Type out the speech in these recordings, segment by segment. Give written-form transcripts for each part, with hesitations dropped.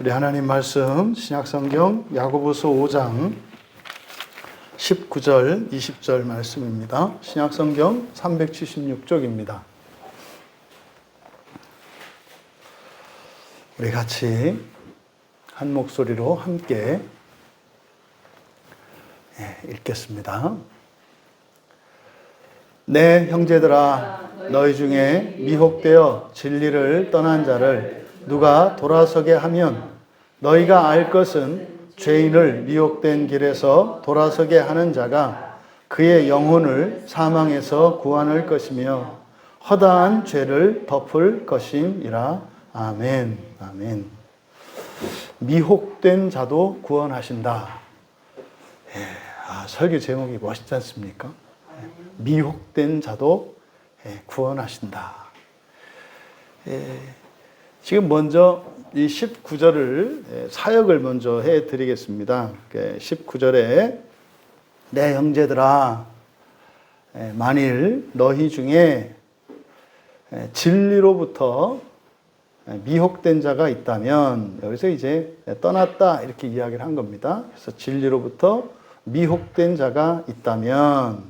우리 하나님 말씀 신약성경 야고보서 5장 19절 20절 말씀입니다. 신약성경 376쪽입니다. 우리 같이 한 목소리로 함께 읽겠습니다. 내 형제들아, 너희 중에 미혹되어 진리를 떠난 자를 누가 돌아서게 하면 너희가 알 것은 죄인을 미혹된 길에서 돌아서게 하는 자가 그의 영혼을 사망에서 구원할 것이며 허다한 죄를 덮을 것임이라. 아멘. 아멘. 미혹된 자도 구원하신다. 설교 제목이 멋있지 않습니까? 미혹된 자도 구원하신다. 지금 먼저 이 19절을 사역을 먼저 해드리겠습니다. 19절에 내 형제들아, 만일 너희 중에 진리로부터 미혹된 자가 있다면, 여기서 이제 떠났다 이렇게 이야기를 한 겁니다. 그래서 진리로부터 미혹된 자가 있다면,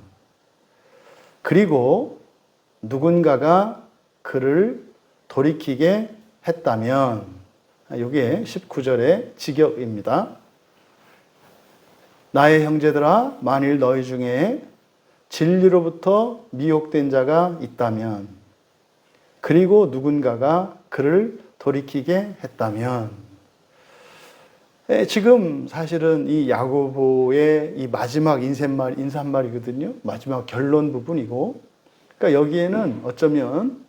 그리고 누군가가 그를 돌이키게 했다면, 이게 19절의 직역입니다. 나의 형제들아, 만일 너희 중에 진리로부터 미혹된 자가 있다면, 그리고 누군가가 그를 돌이키게 했다면, 지금 사실은 이 야고보의 이 마지막 인사말이거든요. 마지막 결론 부분이고, 그러니까 여기에는 어쩌면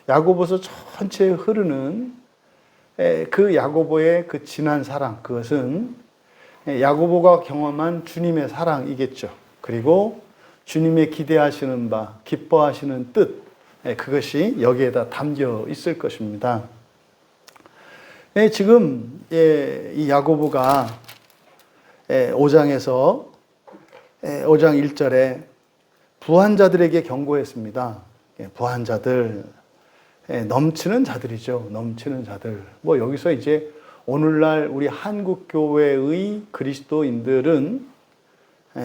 야고보서 전체에 흐르는 그 야고보의 그 진한 사랑, 그것은 야고보가 경험한 주님의 사랑이겠죠. 그리고 주님의 기대하시는 바, 기뻐하시는 뜻, 그것이 여기에다 담겨 있을 것입니다. 지금 이 야고보가 5장에서 5장 1절에 부한 자들에게 경고했습니다. 부한 자들, 넘치는 자들이죠. 넘치는 자들. 여기서 이제 오늘날 우리 한국 교회의 그리스도인들은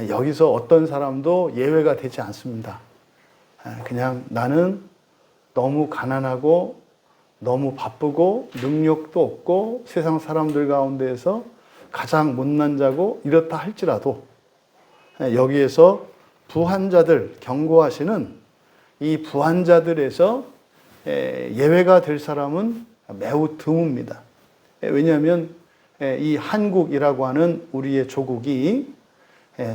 여기서 어떤 사람도 예외가 되지 않습니다. 그냥 나는 너무 가난하고 너무 바쁘고 능력도 없고 세상 사람들 가운데에서 가장 못난 자고 이렇다 할지라도 여기에서 부한 자들, 경고하시는 이 부한 자들에서 예외가 될 사람은 매우 드뭅니다. 왜냐하면 이 한국이라고 하는 우리의 조국이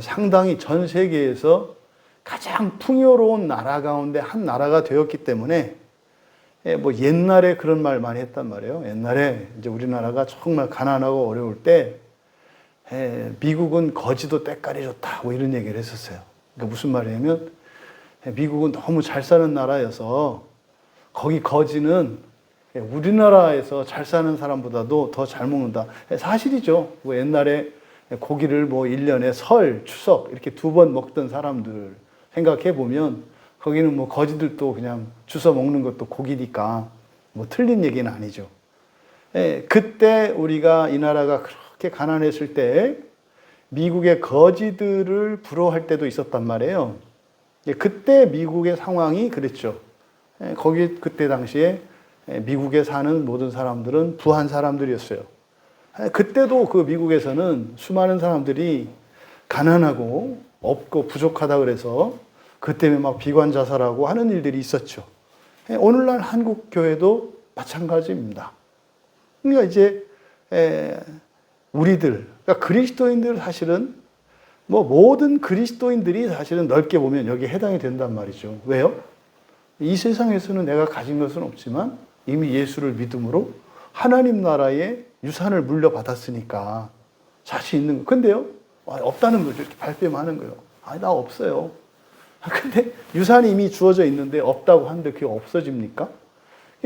상당히 전 세계에서 가장 풍요로운 나라 가운데 한 나라가 되었기 때문에 옛날에 그런 말 많이 했단 말이에요. 옛날에 이제 우리나라가 정말 가난하고 어려울 때 미국은 거지도 때깔이 좋다 이런 얘기를 했었어요. 그러니까 무슨 말이냐면 미국은 너무 잘 사는 나라여서 거기 거지는 우리나라에서 잘 사는 사람보다도 더 잘 먹는다. 사실이죠. 옛날에 고기를 1년에 설, 추석 이렇게 2번 먹던 사람들 생각해 보면 거기는 거지들도 그냥 주워 먹는 것도 고기니까 틀린 얘기는 아니죠. 그때 우리가 이 나라가 그렇게 가난했을 때 미국의 거지들을 부러워할 때도 있었단 말이에요. 그때 미국의 상황이 그랬죠. 거기 그때 당시에 미국에 사는 모든 사람들은 부한 사람들이었어요. 그때도 그 미국에서는 수많은 사람들이 가난하고 없고 부족하다 그래서 그 때문에 막 비관자살하고 하는 일들이 있었죠. 오늘날 한국 교회도 마찬가지입니다. 그러니까 이제 우리들, 그러니까 그리스도인들 사실은 모든 그리스도인들이 사실은 넓게 보면 여기에 해당이 된단 말이죠. 왜요? 이 세상에서는 내가 가진 것은 없지만 이미 예수를 믿음으로 하나님 나라의 유산을 물려받았으니까 자신 있는 거. 근데요, 없다는 거죠. 이렇게 발뺌하는 거예요. 나 없어요. 근데 유산이 이미 주어져 있는데 없다고 하는데 그게 없어집니까?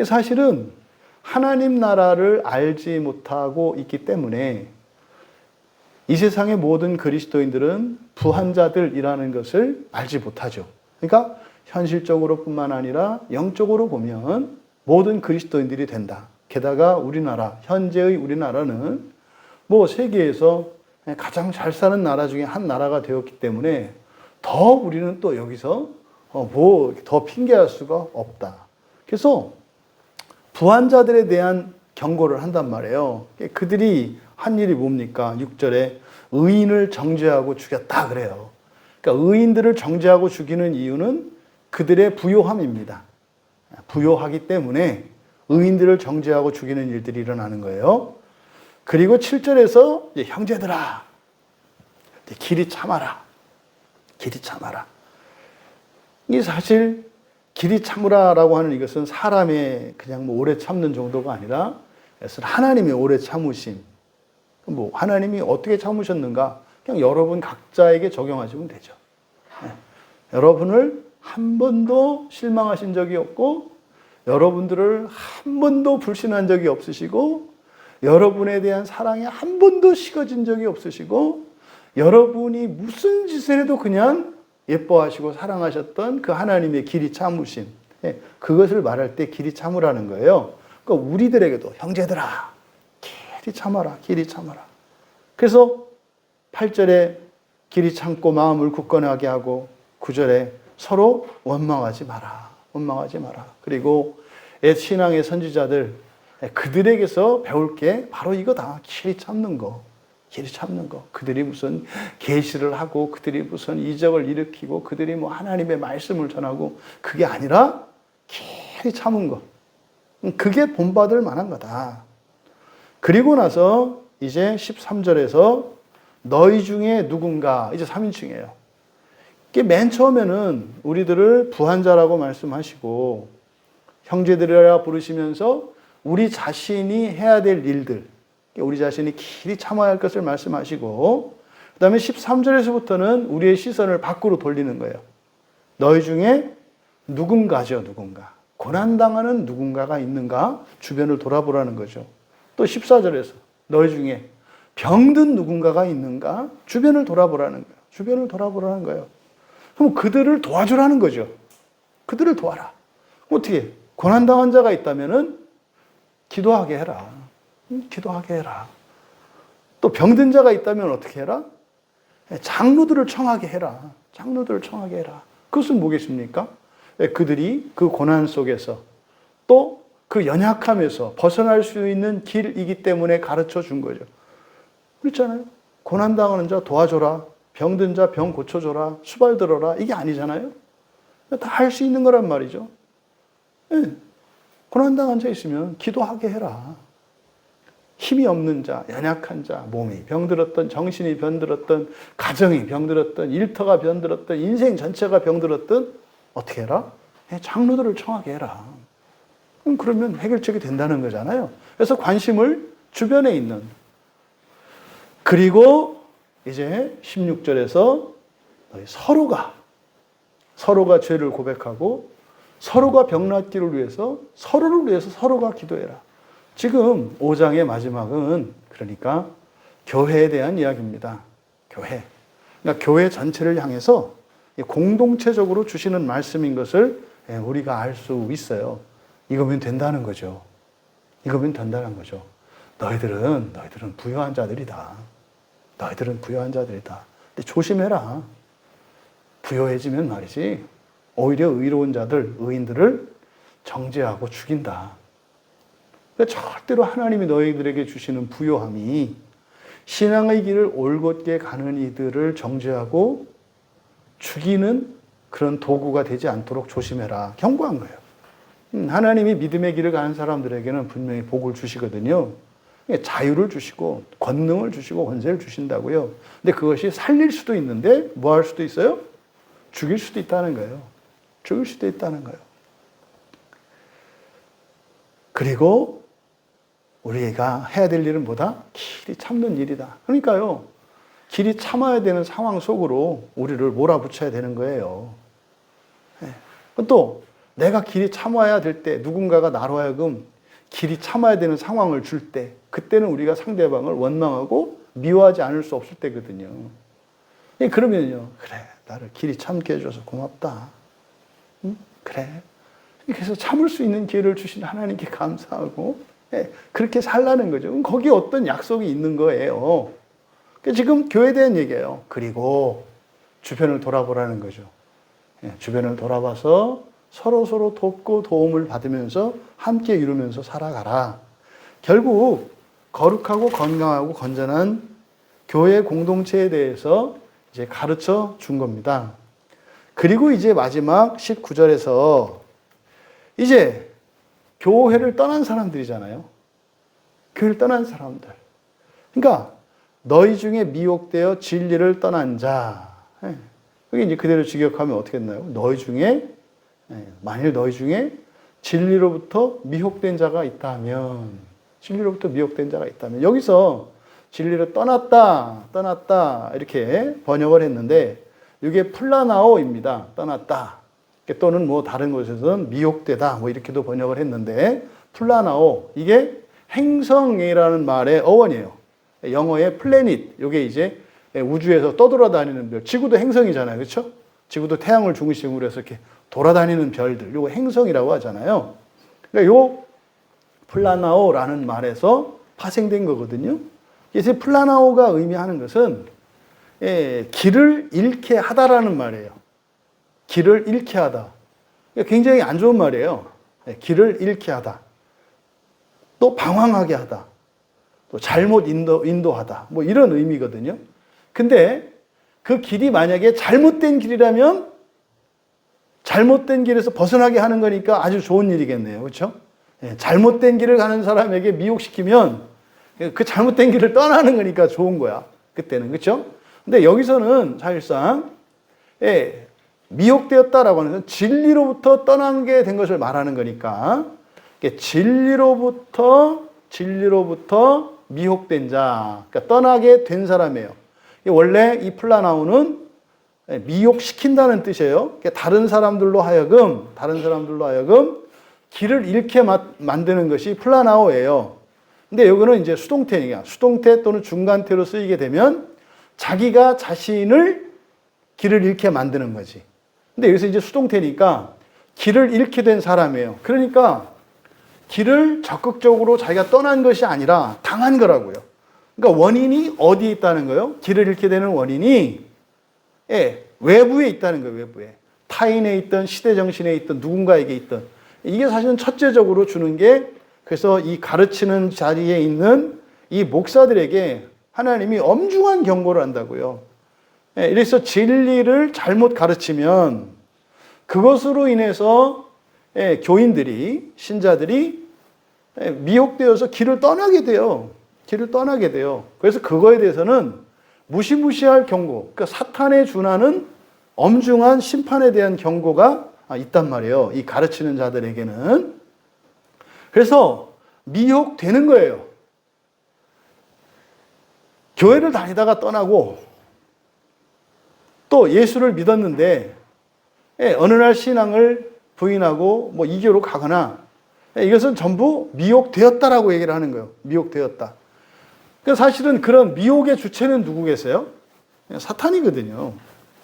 사실은 하나님 나라를 알지 못하고 있기 때문에 이 세상의 모든 그리스도인들은 부한 자들이라는 것을 알지 못하죠. 그러니까 현실적으로 뿐만 아니라 영적으로 보면 모든 그리스도인들이 된다. 게다가 우리나라, 현재의 우리나라는 뭐 세계에서 가장 잘 사는 나라 중에 한 나라가 되었기 때문에 더 우리는 또 여기서 뭐 더 핑계할 수가 없다. 그래서 부한자들에 대한 경고를 한단 말이에요. 그들이 한 일이 뭡니까? 6절에 의인을 정죄하고 죽였다 그래요. 그러니까 의인들을 정죄하고 죽이는 이유는 그들의 부요함입니다. 부요하기 때문에 의인들을 정죄하고 죽이는 일들이 일어나는 거예요. 그리고 7절에서 형제들아, 길이 참아라. 길이 참아라. 이게 사실 길이 참으라라고 하는 이것은 사람의 그냥 뭐 오래 참는 정도가 아니라 하나님의 오래 참으심. 뭐 하나님이 어떻게 참으셨는가? 그냥 여러분 각자에게 적용하시면 되죠. 여러분을 한 번도 실망하신 적이 없고, 여러분들을 한 번도 불신한 적이 없으시고, 여러분에 대한 사랑이 한 번도 식어진 적이 없으시고, 여러분이 무슨 짓을 해도 그냥 예뻐하시고 사랑하셨던 그 하나님의 길이 참으심, 그것을 말할 때 길이 참으라는 거예요. 그러니까 우리들에게도 형제들아, 길이 참아라, 길이 참아라. 그래서 8절에 길이 참고 마음을 굳건하게 하고 9절에 서로 원망하지 마라, 원망하지 마라. 그리고 옛 신앙의 선지자들, 그들에게서 배울 게 바로 이거다. 길이 참는 거. 길이 참는 거. 그들이 무슨 계시를 하고 그들이 무슨 이적을 일으키고 그들이 뭐 하나님의 말씀을 전하고 그게 아니라 길이 참은 거. 그게 본받을 만한 거다. 그리고 나서 이제 13절에서 너희 중에 누군가, 이제 3인칭이에요. 이게 맨 처음에는 우리들을 부한자라고 말씀하시고 형제들이라 부르시면서 우리 자신이 해야 될 일들, 우리 자신이 길이 참아야 할 것을 말씀하시고, 그 다음에 13절에서부터는 우리의 시선을 밖으로 돌리는 거예요. 너희 중에 누군가죠, 누군가. 고난당하는 누군가가 있는가? 주변을 돌아보라는 거죠. 또 14절에서 너희 중에 병든 누군가가 있는가? 주변을 돌아보라는 거예요. 주변을 돌아보라는 거예요. 그럼 그들을 도와주라는 거죠. 그들을 도와라. 어떻게? 고난당한 자가 있다면은 기도하게 해라. 기도하게 해라. 또 병든 자가 있다면 어떻게 해라? 장로들을 청하게 해라. 장로들을 청하게 해라. 그것은 뭐겠습니까? 그들이 그 고난 속에서 또 그 연약함에서 벗어날 수 있는 길이기 때문에 가르쳐 준 거죠. 그렇잖아요. 고난당하는 자 도와줘라. 병든 자 병 고쳐줘라. 수발 들어라. 이게 아니잖아요. 다 할 수 있는 거란 말이죠. 고난당한 자 있으면 기도하게 해라. 힘이 없는 자, 연약한 자, 몸이 병들었던, 정신이 병들었던, 가정이 병들었던, 일터가 병들었던, 인생 전체가 병들었던, 어떻게 해라? 장로들을 청하게 해라. 그러면 해결책이 된다는 거잖아요. 그래서 관심을 주변에 있는. 그리고 이제 16절에서 서로가 죄를 고백하고 서로가 병낫기를 위해서 서로를 위해서 서로가 기도해라. 지금 5장의 마지막은 그러니까 교회에 대한 이야기입니다. 교회. 그러니까 교회 전체를 향해서 공동체적으로 주시는 말씀인 것을 우리가 알 수 있어요. 이거면 된다는 거죠. 이거면 된다는 거죠. 너희들은 부요한 자들이다. 너희들은 부요한 자들이다. 근데 조심해라. 부요해지면 말이지 오히려 의로운 자들, 의인들을 정죄하고 죽인다. 그러니까 절대로 하나님이 너희들에게 주시는 부요함이 신앙의 길을 올곧게 가는 이들을 정죄하고 죽이는 그런 도구가 되지 않도록 조심해라. 경고한 거예요. 하나님이 믿음의 길을 가는 사람들에게는 분명히 복을 주시거든요. 자유를 주시고 권능을 주시고 권세를 주신다고요. 근데 그것이 살릴 수도 있는데 뭐 할 수도 있어요? 죽일 수도 있다는 거예요. 죽일 수도 있다는 거예요. 그리고 우리가 해야 될 일은 뭐다? 길이 참는 일이다. 그러니까요. 길이 참아야 되는 상황 속으로 우리를 몰아붙여야 되는 거예요. 또 내가 길이 참아야 될 때 누군가가 나로 하여금 길이 참아야 되는 상황을 줄 때 그때는 우리가 상대방을 원망하고 미워하지 않을 수 없을 때거든요. 그러면요. 그래, 나를 길이 참게 해줘서 고맙다. 응? 그래. 그래서 참을 수 있는 기회를 주신 하나님께 감사하고 그렇게 살라는 거죠. 그럼 거기에 어떤 약속이 있는 거예요. 지금 교회에 대한 얘기예요. 그리고 주변을 돌아보라는 거죠. 주변을 돌아봐서 서로 돕고 도움을 받으면서 함께 이루면서 살아가라. 결국 거룩하고 건강하고 건전한 교회 공동체에 대해서 이제 가르쳐 준 겁니다. 그리고 이제 마지막 19절에서 이제 교회를 떠난 사람들이잖아요. 교회를 떠난 사람들. 그러니까 너희 중에 미혹되어 진리를 떠난 자. 그게 이제 그대로 직역하면 어떻게 됐나요? 너희 중에, 만일 너희 중에 진리로부터 미혹된 자가 있다면, 진리로부터 미혹된 자가 있다면, 여기서 진리를 떠났다, 이렇게 번역을 했는데, 이게 플라나오입니다. 떠났다. 또는 뭐 다른 곳에서는 미혹되다, 뭐 이렇게도 번역을 했는데, 플라나오. 이게 행성이라는 말의 어원이에요. 영어의 플래닛. 이게 이제 우주에서 떠돌아다니는 별. 지구도 행성이잖아요. 그렇죠? 지구도 태양을 중심으로 해서 이렇게 돌아다니는 별들. 이거 행성이라고 하잖아요. 그러니까 요 플라나오라는 말에서 파생된 거거든요. 그래서 플라나오가 의미하는 것은 길을 잃게 하다라는 말이에요. 길을 잃게 하다. 굉장히 안 좋은 말이에요. 길을 잃게 하다. 또 방황하게 하다. 또 잘못 인도하다. 뭐 이런 의미거든요. 근데 그 길이 만약에 잘못된 길이라면 잘못된 길에서 벗어나게 하는 거니까 아주 좋은 일이겠네요. 그렇죠? 잘못된 길을 가는 사람에게 미혹시키면 그 잘못된 길을 떠나는 거니까 좋은 거야. 그때는. 그렇죠? 근데 여기서는 사실상 미혹되었다라고 하는 것은 진리로부터 떠나게 된 것을 말하는 거니까 진리로부터 미혹된 자, 그러니까 떠나게 된 사람이에요. 원래 이 플라나오는 미혹시킨다는 뜻이에요. 다른 사람들로 하여금 길을 잃게 만드는 것이 플라나오예요. 근데 여기는 이제 수동태니까 수동태 또는 중간태로 쓰이게 되면 자기가 자신을 길을 잃게 만드는 거지. 근데 여기서 이제 수동태니까 길을 잃게 된 사람이에요. 그러니까 길을 적극적으로 자기가 떠난 것이 아니라 당한 거라고요. 그러니까 원인이 어디에 있다는 거예요? 길을 잃게 되는 원인이 외부에 있다는 거예요. 외부에. 타인에 있던 시대정신에 있던 누군가에게 있던. 이게 사실은 첫째적으로 주는 게 그래서 이 가르치는 자리에 있는 이 목사들에게 하나님이 엄중한 경고를 한다고요. 이래서 진리를 잘못 가르치면 그것으로 인해서 교인들이, 신자들이 미혹되어서 길을 떠나게 돼요. 그래서 그거에 대해서는 무시무시할 경고, 그러니까 사탄에 준하는 엄중한 심판에 대한 경고가 있단 말이에요. 이 가르치는 자들에게는. 그래서 미혹되는 거예요. 교회를 다니다가 떠나고 또 예수를 믿었는데 어느 날 신앙을 부인하고 뭐 이교로 가거나 이것은 전부 미혹되었다라고 얘기를 하는 거예요. 미혹되었다. 사실은 그런 미혹의 주체는 누구겠어요? 사탄이거든요.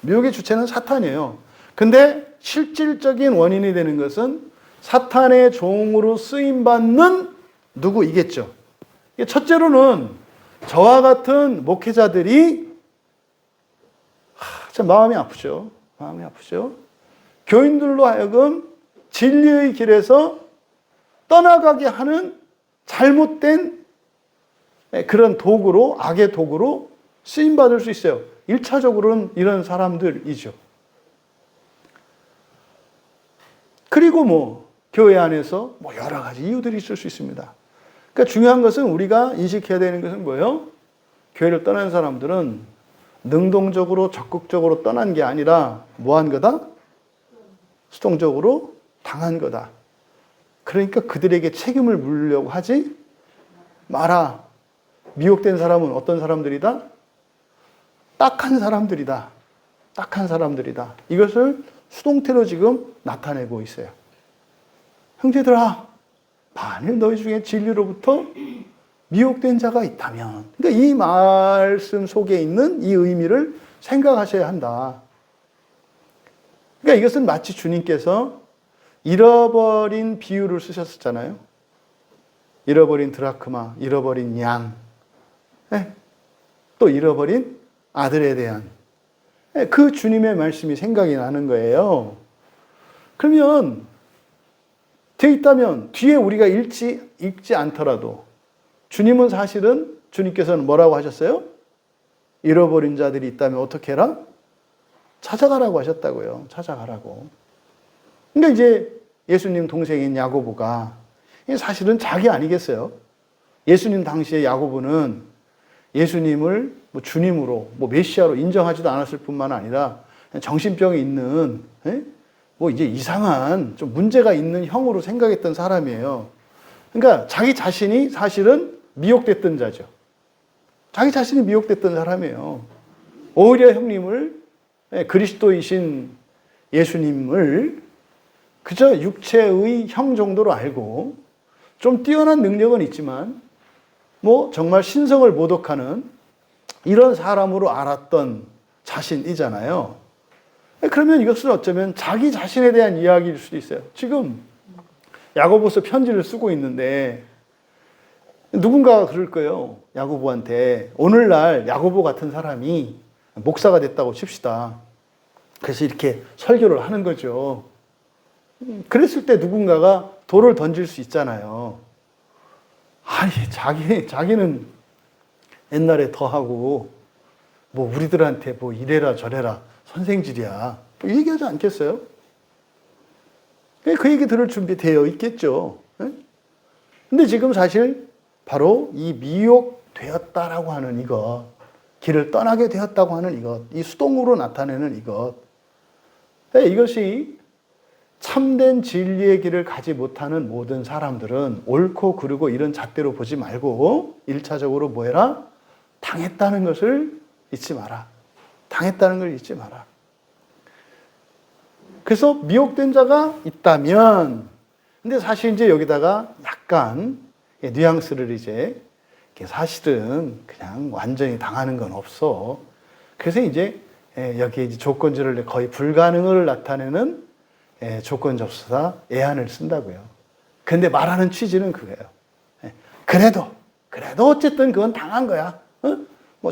미혹의 주체는 사탄이에요. 근데 실질적인 원인이 되는 것은 사탄의 종으로 쓰임받는 누구이겠죠. 첫째로는 저와 같은 목회자들이 참 마음이 아프죠. 교인들로 하여금 진리의 길에서 떠나가게 하는 잘못된 그런 도구로, 악의 도구로 쓰임받을 수 있어요. 1차적으로는 이런 사람들이죠. 그리고 뭐 교회 안에서 뭐 여러 가지 이유들이 있을 수 있습니다. 그러니까 중요한 것은 우리가 인식해야 되는 것은 뭐예요? 교회를 떠난 사람들은 능동적으로 적극적으로 떠난 게 아니라 뭐 한 거다? 수동적으로 당한 거다. 그러니까 그들에게 책임을 물으려고 하지 마라. 미혹된 사람은 어떤 사람들이다? 딱한 사람들이다. 이것을 수동태로 지금 나타내고 있어요. 형제들아, 만일 너희 중에 진리로부터 미혹된 자가 있다면. 그러니까 이 말씀 속에 있는 이 의미를 생각하셔야 한다. 그러니까 이것은 마치 주님께서 잃어버린 비유를 쓰셨었잖아요. 잃어버린 드라크마, 잃어버린 양, 또 잃어버린 아들에 대한 그 주님의 말씀이 생각이 나는 거예요. 그러면 되어 있다면 뒤에 우리가 읽지 않더라도 주님은 사실은 주님께서는 뭐라고 하셨어요? 잃어버린 자들이 있다면 어떻게 해라? 찾아가라고 하셨다고요. 찾아가라고. 그러니까 이제 예수님 동생인 야고보가 사실은 자기 아니겠어요? 예수님 당시에 야고보는 예수님을 주님으로 메시아로 인정하지도 않았을 뿐만 아니라 정신병이 있는 이제 이상한 좀 문제가 있는 형으로 생각했던 사람이에요. 그러니까 자기 자신이 사실은 미혹됐던 자죠. 자기 자신이 미혹됐던 사람이에요. 오히려 형님을 그리스도이신 예수님을 그저 육체의 형 정도로 알고 좀 뛰어난 능력은 있지만 정말 신성을 모독하는 이런 사람으로 알았던 자신이잖아요. 그러면 이것은 어쩌면 자기 자신에 대한 이야기일 수도 있어요. 지금 야고보서 편지를 쓰고 있는데 누군가가 그럴 거예요. 야고보한테 오늘날 야고보 같은 사람이 목사가 됐다고 칩시다. 그래서 이렇게 설교를 하는 거죠. 그랬을 때 누군가가 돌을 던질 수 있잖아요. 아니, 자기는 옛날에 더하고 우리들한테 이래라 저래라 선생질이야. 이 얘기하지 않겠어요? 그 얘기 들을 준비 되어 있겠죠. 근데 지금 사실 바로 이 미혹되었다라고 하는 이것, 길을 떠나게 되었다고 하는 이것, 이 수동으로 나타내는 이것, 이것이 참된 진리의 길을 가지 못하는 모든 사람들은 옳고 그르고 이런 잣대로 보지 말고 1차적으로 뭐 해라? 당했다는 것을 잊지 마라. 당했다는 걸 잊지 마라. 그래서 미혹된 자가 있다면, 근데 사실 이제 여기다가 약간 뉘앙스를 이제 사실은 그냥 완전히 당하는 건 없어. 그래서 이제 여기에 이제 조건절을 거의 불가능을 나타내는 조건 접수사 애한을 쓴다고요. 근데 말하는 취지는 그거예요. 그래도 어쨌든 그건 당한 거야.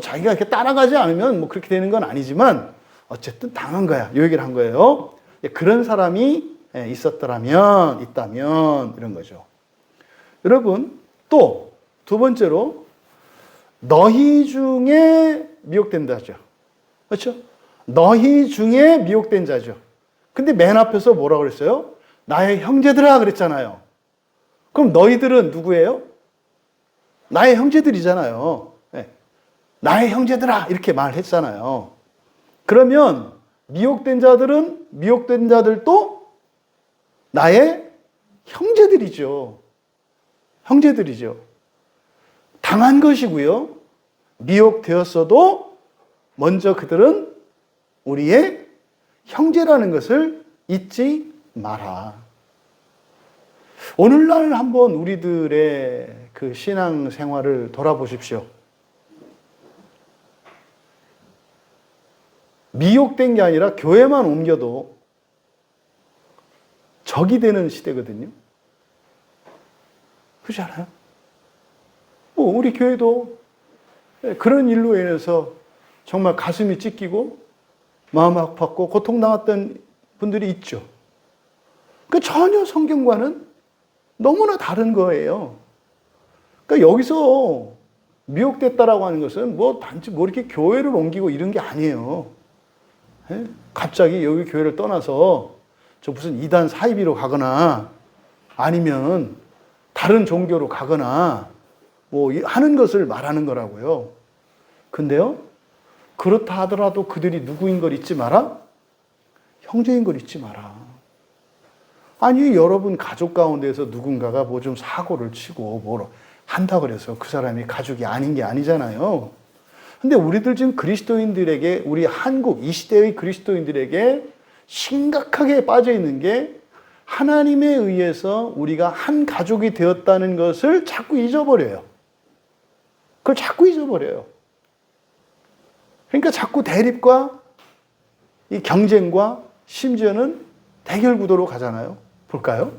자기가 이렇게 따라가지 않으면 그렇게 되는 건 아니지만 어쨌든 당한 거야. 이 얘기를 한 거예요. 그런 사람이 있다면 이런 거죠. 여러분, 또 두 번째로 너희 중에 미혹된 자죠. 그렇죠? 너희 중에 미혹된 자죠. 근데 맨 앞에서 뭐라고 그랬어요? 나의 형제들아 그랬잖아요. 그럼 너희들은 누구예요? 나의 형제들이잖아요. 나의 형제들아 이렇게 말했잖아요. 그러면 미혹된 자들도 나의 형제들이죠. 당한 것이고요. 미혹되었어도 먼저 그들은 우리의 형제라는 것을 잊지 마라. 오늘날 한번 우리들의 그 신앙 생활을 돌아보십시오. 미혹된 게 아니라 교회만 옮겨도 적이 되는 시대거든요. 그렇지 않아요? 우리 교회도 그런 일로 인해서 정말 가슴이 찢기고 마음 아팠고 고통당했던 분들이 있죠. 그 전혀 성경과는 너무나 다른 거예요. 그러니까 여기서 미혹됐다라고 하는 것은 단지 이렇게 교회를 옮기고 이런 게 아니에요. 갑자기 여기 교회를 떠나서 저 무슨 이단 사이비로 가거나 아니면 다른 종교로 가거나 하는 것을 말하는 거라고요. 근데요, 그렇다 하더라도 그들이 누구인 걸 잊지 마라? 형제인 걸 잊지 마라. 아니, 여러분 가족 가운데서 누군가가 좀 사고를 치고 한다 그래서 그 사람이 가족이 아닌 게 아니잖아요. 근데 우리들 지금 그리스도인들에게, 우리 한국 이 시대의 그리스도인들에게 심각하게 빠져 있는 게 하나님에 의해서 우리가 한 가족이 되었다는 것을 자꾸 잊어버려요. 그걸 자꾸 잊어버려요. 그러니까 자꾸 대립과 이 경쟁과 심지어는 대결 구도로 가잖아요. 볼까요?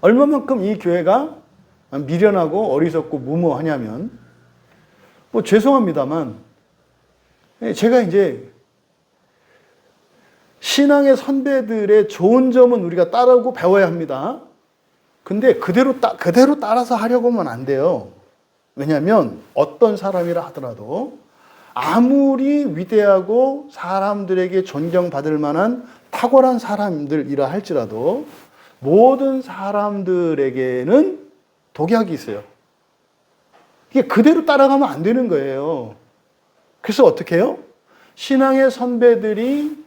얼마만큼 이 교회가 미련하고 어리석고 무모하냐면, 뭐 죄송합니다만, 제가 이제 신앙의 선배들의 좋은 점은 우리가 따르고 배워야 합니다. 근데 그대로 따라서 하려고 하면 안 돼요. 왜냐하면 어떤 사람이라 하더라도 아무리 위대하고 사람들에게 존경받을 만한 탁월한 사람들이라 할지라도 모든 사람들에게는 독약이 있어요. 이게 그대로 따라가면 안 되는 거예요. 그래서 어떻게 해요? 신앙의 선배들이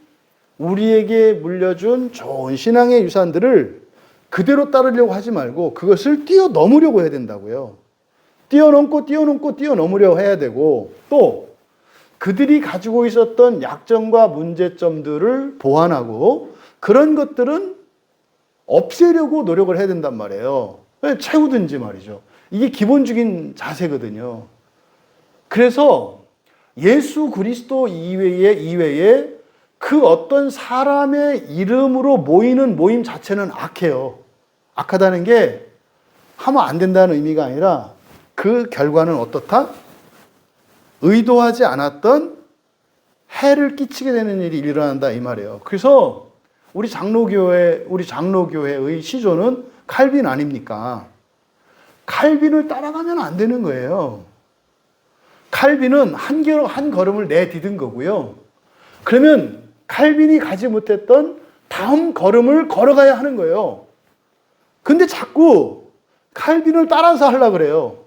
우리에게 물려준 좋은 신앙의 유산들을 그대로 따르려고 하지 말고 그것을 뛰어넘으려고 해야 된다고요. 뛰어넘으려고 해야 되고, 또 그들이 가지고 있었던 약점과 문제점들을 보완하고 그런 것들은 없애려고 노력을 해야 된단 말이에요. 채우든지 말이죠. 이게 기본적인 자세거든요. 그래서 예수 그리스도 이외에 그 어떤 사람의 이름으로 모이는 모임 자체는 악해요. 악하다는 게 하면 안 된다는 의미가 아니라 그 결과는 어떻다? 의도하지 않았던 해를 끼치게 되는 일이 일어난다 이 말이에요. 그래서 우리 장로교회의 시조는 칼빈 아닙니까? 칼빈을 따라가면 안 되는 거예요. 칼빈은 한 걸음을 내디딘 거고요. 그러면 칼빈이 가지 못했던 다음 걸음을 걸어가야 하는 거예요. 근데 자꾸 칼빈을 따라서 하려고 그래요.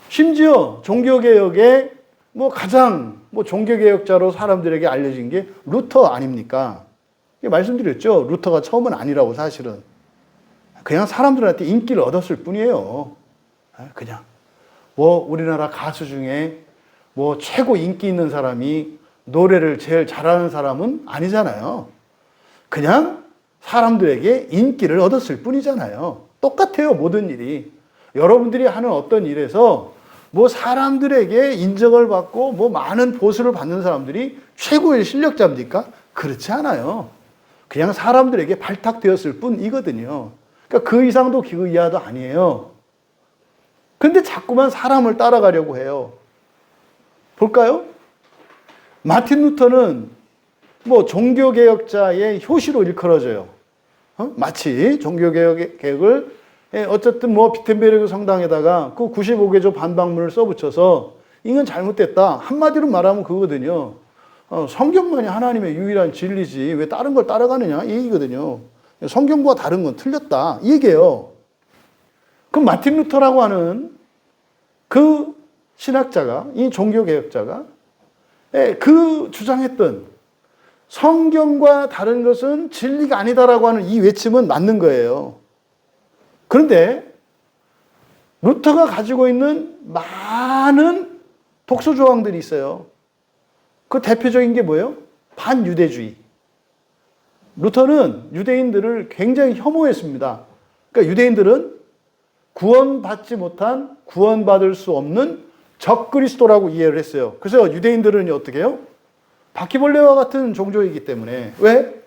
심지어 종교개혁의 가장 종교개혁자로 사람들에게 알려진 게 루터 아닙니까? 말씀드렸죠. 루터가 처음은 아니라고 사실은. 그냥 사람들한테 인기를 얻었을 뿐이에요. 그냥. 우리나라 가수 중에 최고 인기 있는 사람이 노래를 제일 잘하는 사람은 아니잖아요. 그냥 사람들에게 인기를 얻었을 뿐이잖아요. 똑같아요, 모든 일이. 여러분들이 하는 어떤 일에서 사람들에게 인정을 받고 많은 보수를 받는 사람들이 최고의 실력자입니까? 그렇지 않아요. 그냥 사람들에게 발탁되었을 뿐이거든요. 그러니까 그 이상도 그 이하도 아니에요. 근데 자꾸만 사람을 따라가려고 해요. 볼까요? 마틴 루터는 종교개혁자의 효시로 일컬어져요. 마치 종교개혁을 어쨌든 비텐베르그 성당에다가 그 95개조 반박문을 써붙여서 이건 잘못됐다. 한마디로 말하면 그거거든요. 성경만이 하나님의 유일한 진리지 왜 다른 걸 따라가느냐 이 얘기거든요. 성경과 다른 건 틀렸다 이 얘기예요. 그럼 마틴 루터라고 하는 그 신학자가, 이 종교개혁자가 그 주장했던 성경과 다른 것은 진리가 아니다라고 하는 이 외침은 맞는 거예요. 그런데 루터가 가지고 있는 많은 독소 조항들이 있어요. 그 대표적인 게 뭐예요? 반유대주의. 루터는 유대인들을 굉장히 혐오했습니다. 그러니까 유대인들은 구원받지 못한, 구원받을 수 없는 적그리스도라고 이해를 했어요. 그래서 유대인들은 어떻게 해요? 바퀴벌레와 같은 종족이기 때문에. 왜?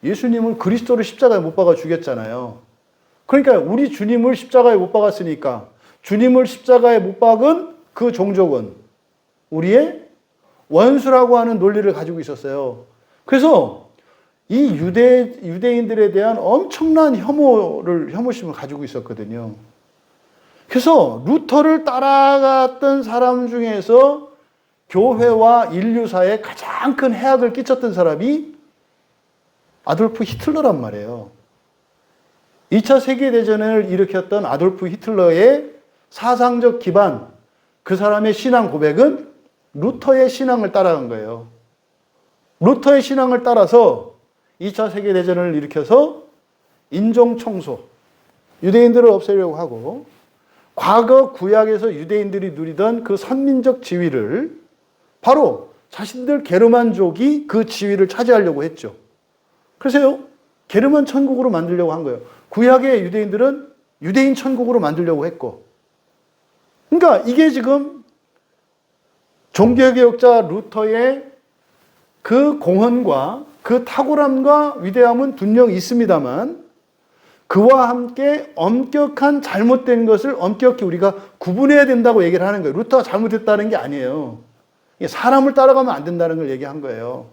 예수님은 그리스도를 십자가에 못 박아 죽였잖아요. 그러니까 우리 주님을 십자가에 못 박았으니까 주님을 십자가에 못 박은 그 종족은 우리의 원수라고 하는 논리를 가지고 있었어요. 그래서 이 유대인들에 대한 엄청난 혐오심을 가지고 있었거든요. 그래서 루터를 따라갔던 사람 중에서 교회와 인류사에 가장 큰 해악을 끼쳤던 사람이 아돌프 히틀러란 말이에요. 2차 세계대전을 일으켰던 아돌프 히틀러의 사상적 기반, 그 사람의 신앙 고백은 루터의 신앙을 따라간 거예요. 루터의 신앙을 따라서 2차 세계대전을 일으켜서 인종청소, 유대인들을 없애려고 하고 과거 구약에서 유대인들이 누리던 그 선민적 지위를 바로 자신들 게르만족이 그 지위를 차지하려고 했죠. 그래서요, 게르만 천국으로 만들려고 한 거예요. 구약의 유대인들은 유대인 천국으로 만들려고 했고. 그러니까 이게 지금 종교개혁자 루터의 그 공헌과 그 탁월함과 위대함은 분명히 있습니다만 그와 함께 엄격한 잘못된 것을 엄격히 우리가 구분해야 된다고 얘기를 하는 거예요. 루터가 잘못했다는 게 아니에요. 사람을 따라가면 안 된다는 걸 얘기한 거예요.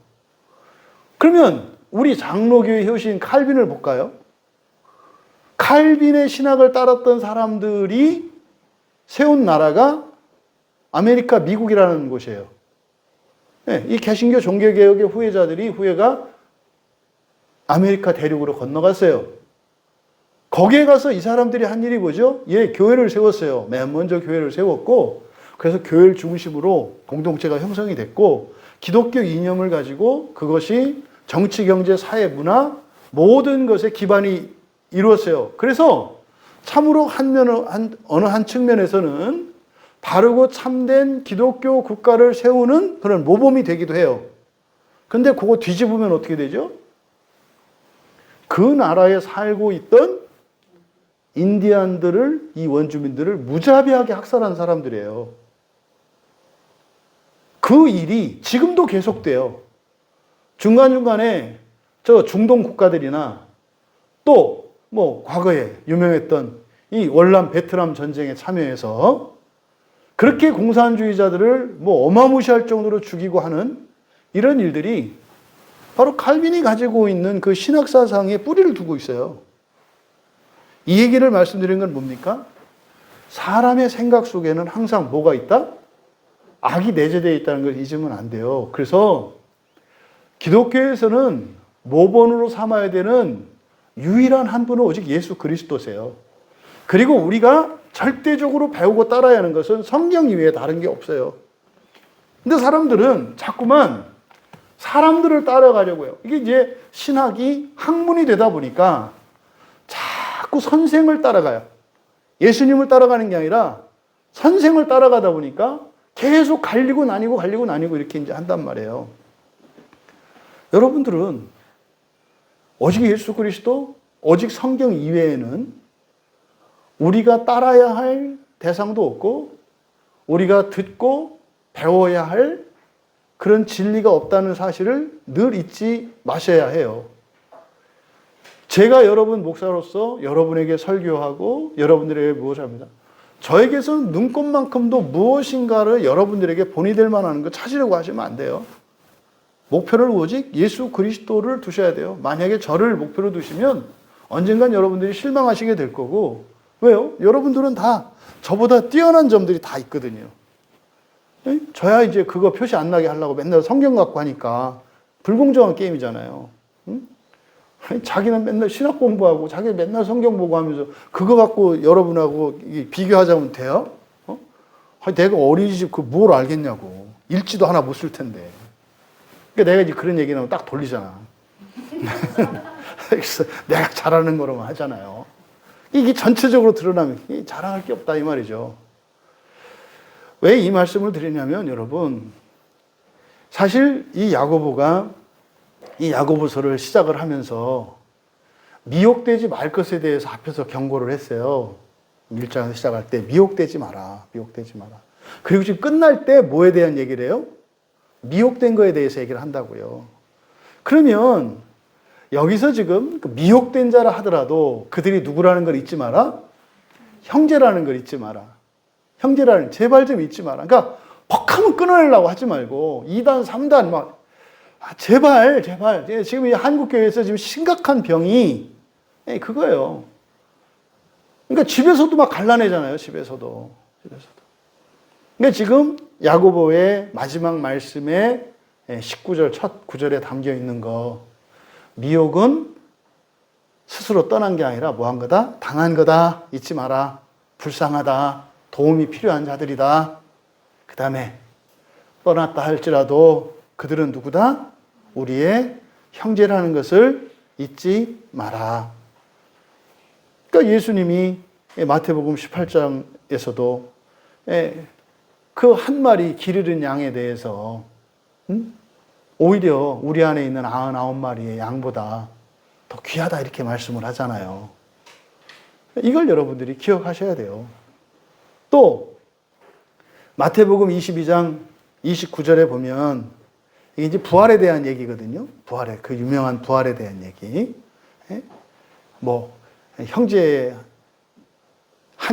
그러면 우리 장로교의 효신 칼빈을 볼까요? 칼빈의 신학을 따랐던 사람들이 세운 나라가 아메리카 미국이라는 곳이에요. 이 개신교 종교개혁의 후예가 아메리카 대륙으로 건너갔어요. 거기에 가서 이 사람들이 한 일이 뭐죠? 교회를 세웠어요. 맨 먼저 교회를 세웠고, 그래서 교회를 중심으로 공동체가 형성이 됐고, 기독교 이념을 가지고 그것이 정치, 경제, 사회, 문화 모든 것의 기반이 이루었어요. 그래서 참으로 어느 한 측면에서는 바르고 참된 기독교 국가를 세우는 그런 모범이 되기도 해요. 근데 그거 뒤집으면 어떻게 되죠? 그 나라에 살고 있던 인디안들을, 이 원주민들을 무자비하게 학살한 사람들이에요. 그 일이 지금도 계속돼요. 중간중간에 저 중동 국가들이나 또 뭐 과거에 유명했던 이 월남 베트남 전쟁에 참여해서 그렇게 공산주의자들을 뭐 어마무시할 정도로 죽이고 하는 이런 일들이 바로 칼빈이 가지고 있는 그 신학사상에 뿌리를 두고 있어요. 이 얘기를 말씀드린 건 뭡니까? 사람의 생각 속에는 항상 뭐가 있다? 악이 내재되어 있다는 걸 잊으면 안 돼요. 그래서 기독교에서는 모본으로 삼아야 되는 유일한 한 분은 오직 예수 그리스도세요. 그리고 우리가 절대적으로 배우고 따라야 하는 것은 성경 이외에 다른 게 없어요. 근데 사람들은 자꾸만 사람들을 따라가려고 해요. 이게 이제 신학이 학문이 되다 보니까 자꾸 선생을 따라가요. 예수님을 따라가는 게 아니라 선생을 따라가다 보니까 계속 갈리고 나뉘고 이렇게 이제 한단 말이에요. 여러분들은 오직 예수 그리스도, 오직 성경 이외에는 우리가 따라야 할 대상도 없고 우리가 듣고 배워야 할 그런 진리가 없다는 사실을 늘 잊지 마셔야 해요. 제가 여러분 목사로서 여러분에게 설교하고 여러분들에게 무엇을 합니다. 저에게서는 눈꼽만큼도 무엇인가를 여러분들에게 본이 될 만한 거 찾으려고 하시면 안 돼요. 목표를 오직 예수 그리스도를 두셔야 돼요. 만약에 저를 목표로 두시면 언젠간 여러분들이 실망하시게 될 거고, 왜요? 여러분들은 다 저보다 뛰어난 점들이 다 있거든요. 저야 이제 그거 표시 안 나게 하려고 맨날 성경 갖고 하니까 불공정한 게임이잖아요. 자기는 맨날 신학 공부하고 자기 맨날 성경 보고 하면서 그거 갖고 여러분하고 비교하자면 돼요? 내가 어린이집 그 뭘 알겠냐고. 일지도 하나 못 쓸 텐데. 그러니까 내가 이제 그런 얘기 나오면 딱 돌리잖아. 그래서 내가 잘하는 거로만 하잖아요. 이게 전체적으로 드러나면 자랑할 게 없다 이 말이죠. 왜 이 말씀을 드리냐면 여러분, 사실 이 야고보가 이 야고보서를 시작을 하면서 미혹되지 말 것에 대해서 앞에서 경고를 했어요. 1장에서 시작할 때 미혹되지 마라. 미혹되지 마라. 그리고 지금 끝날 때 뭐에 대한 얘기를 해요? 미혹된 거에 대해서 얘기를 한다고요. 그러면 여기서 지금 미혹된 자라 하더라도 그들이 누구라는 걸 잊지 마라. 형제라는 걸 잊지 마라. 형제라는, 제발 좀 잊지 마라. 그러니까 퍽하면 끊어내려고 하지 말고 2단, 3단 막 제발. 지금 이 한국교회에서 지금 심각한 병이 그거예요. 그러니까 집에서도 막 갈라내잖아요. 집에서도. 그러니까 지금 야고보의 마지막 말씀에 19절 첫 구절에 담겨 있는 거, 미혹은 스스로 떠난 게 아니라 뭐 한 거다? 당한 거다. 잊지 마라. 불쌍하다. 도움이 필요한 자들이다. 그 다음에 떠났다 할지라도 그들은 누구다? 우리의 형제라는 것을 잊지 마라. 그러니까 예수님이 마태복음 18장에서도 그 한 마리 길 잃은 양에 대해서 오히려 우리 안에 있는 99마리의 양보다 더 귀하다 이렇게 말씀을 하잖아요. 이걸 여러분들이 기억하셔야 돼요. 또 마태복음 22장 29절에 보면 이게 이제 부활에 대한 얘기거든요. 부활에, 그 유명한 부활에 대한 얘기. 한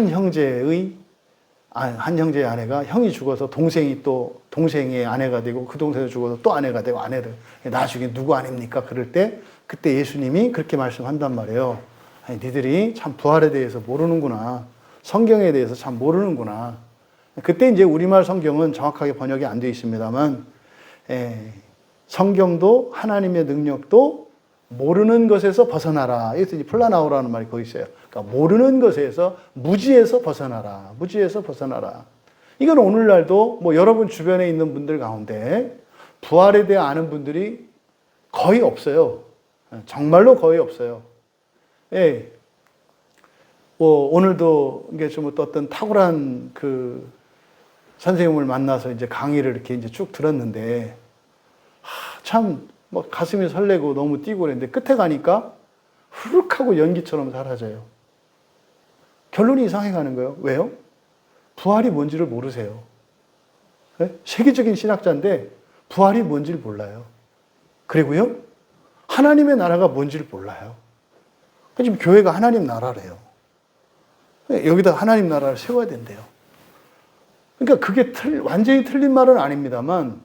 형제의 아내가 형이 죽어서 동생의 아내가 되고 그 동생이 죽어서 또 아내가 되고 아내를 나중에 누구 아닙니까? 그럴 때 그때 예수님이 그렇게 말씀한단 말이에요. 아니, 니들이 참 부활에 대해서 모르는구나. 성경에 대해서 참 모르는구나. 그때 이제 우리말 성경은 정확하게 번역이 안 되어 있습니다만 성경도 하나님의 능력도 모르는 것에서 벗어나라. 여기서 이제 플라나오라는 말이 거기 있어요. 그러니까 모르는 것에서 무지에서 벗어나라. 무지에서 벗어나라. 이건 오늘날도 뭐 여러분 주변에 있는 분들 가운데 부활에 대해 아는 분들이 거의 없어요. 정말로 거의 없어요. 예. 뭐 오늘도 이게 좀 어떤 탁월한 그 선생님을 만나서 이제 강의를 이렇게 이제 쭉 들었는데 참 뭐 가슴이 설레고 너무 뛰고 그랬는데 끝에 가니까 후룩하고 연기처럼 사라져요. 결론이 이상해 가는 거예요. 왜요? 부활이 뭔지를 모르세요. 네? 세계적인 신학자인데 부활이 뭔지를 몰라요. 그리고요, 하나님의 나라가 뭔지를 몰라요. 지금 교회가 하나님 나라래요. 여기다 하나님 나라를 세워야 된대요. 그러니까 그게 완전히 틀린 말은 아닙니다만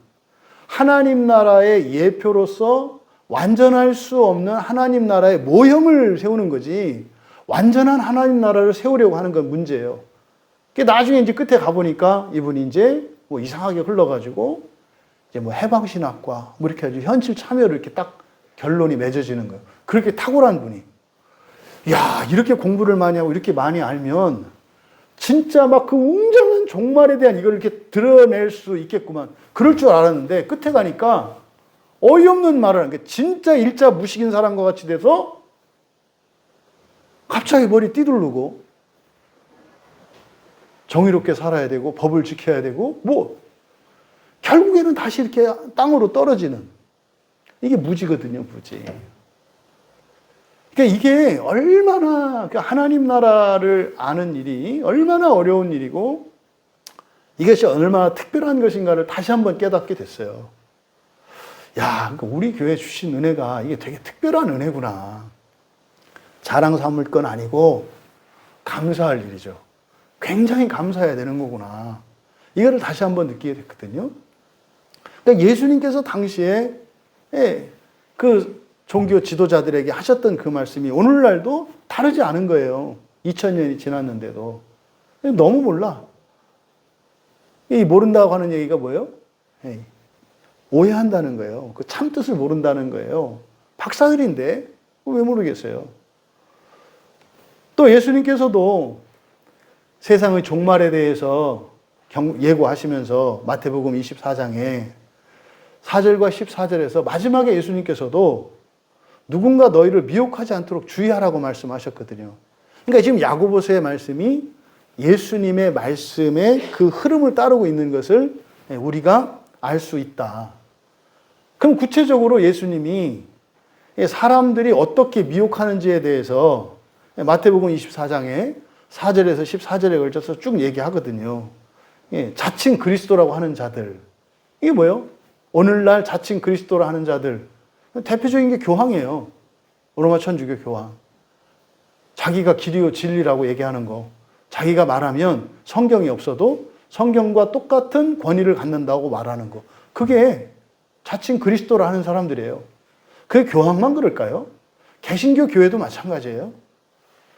하나님 나라의 예표로서 완전할 수 없는 하나님 나라의 모형을 세우는 거지 완전한 하나님 나라를 세우려고 하는 건 문제예요. 나중에 이제 끝에 가보니까 이분이 이제 뭐 이상하게 흘러가지고 이제 뭐 해방신학과 뭐 이렇게 아주 현실 참여를 이렇게 딱 결론이 맺어지는 거예요. 그렇게 탁월한 분이. 야, 이렇게 공부를 많이 하고 이렇게 많이 알면 진짜 막 그 웅장한 종말에 대한 이걸 이렇게 드러낼 수 있겠구만. 그럴 줄 알았는데 끝에 가니까 어이없는 말을 하는 게 진짜 일자 무식인 사람과 같이 돼서 갑자기 머리 띠두르고 정의롭게 살아야 되고 법을 지켜야 되고 뭐 결국에는 다시 이렇게 땅으로 떨어지는 이게 무지거든요, 무지. 그러니까 이게 얼마나 하나님 나라를 아는 일이 얼마나 어려운 일이고 이것이 얼마나 특별한 것인가를 다시 한번 깨닫게 됐어요. 야, 그러니까 우리 교회 주신 은혜가 이게 되게 특별한 은혜구나. 자랑 삼을 건 아니고 감사할 일이죠. 굉장히 감사해야 되는 거구나. 이거를 다시 한번 느끼게 됐거든요. 그러니까 예수님께서 당시에 그 종교 지도자들에게 하셨던 그 말씀이 오늘날도 다르지 않은 거예요. 2000년이 지났는데도. 너무 몰라. 이 모른다고 하는 얘기가 뭐예요? 오해한다는 거예요. 그 참뜻을 모른다는 거예요. 박사들인데 왜 모르겠어요? 또 예수님께서도 세상의 종말에 대해서 예고하시면서 마태복음 24장에 4절과 14절에서 마지막에 예수님께서도 누군가 너희를 미혹하지 않도록 주의하라고 말씀하셨거든요. 그러니까 지금 야고보서의 말씀이 예수님의 말씀의 그 흐름을 따르고 있는 것을 우리가 알 수 있다. 그럼 구체적으로 예수님이 사람들이 어떻게 미혹하는지에 대해서 마태복음 24장에 4절에서 14절에 걸쳐서 쭉 얘기하거든요. 자칭 그리스도라고 하는 자들. 이게 뭐예요? 오늘날 자칭 그리스도라 하는 자들. 대표적인 게 교황이에요. 로마 천주교 교황. 자기가 길이요 진리라고 얘기하는 거. 자기가 말하면 성경이 없어도 성경과 똑같은 권위를 갖는다고 말하는 거. 그게 자칭 그리스도라 하는 사람들이에요. 그게 교황만 그럴까요? 개신교 교회도 마찬가지예요.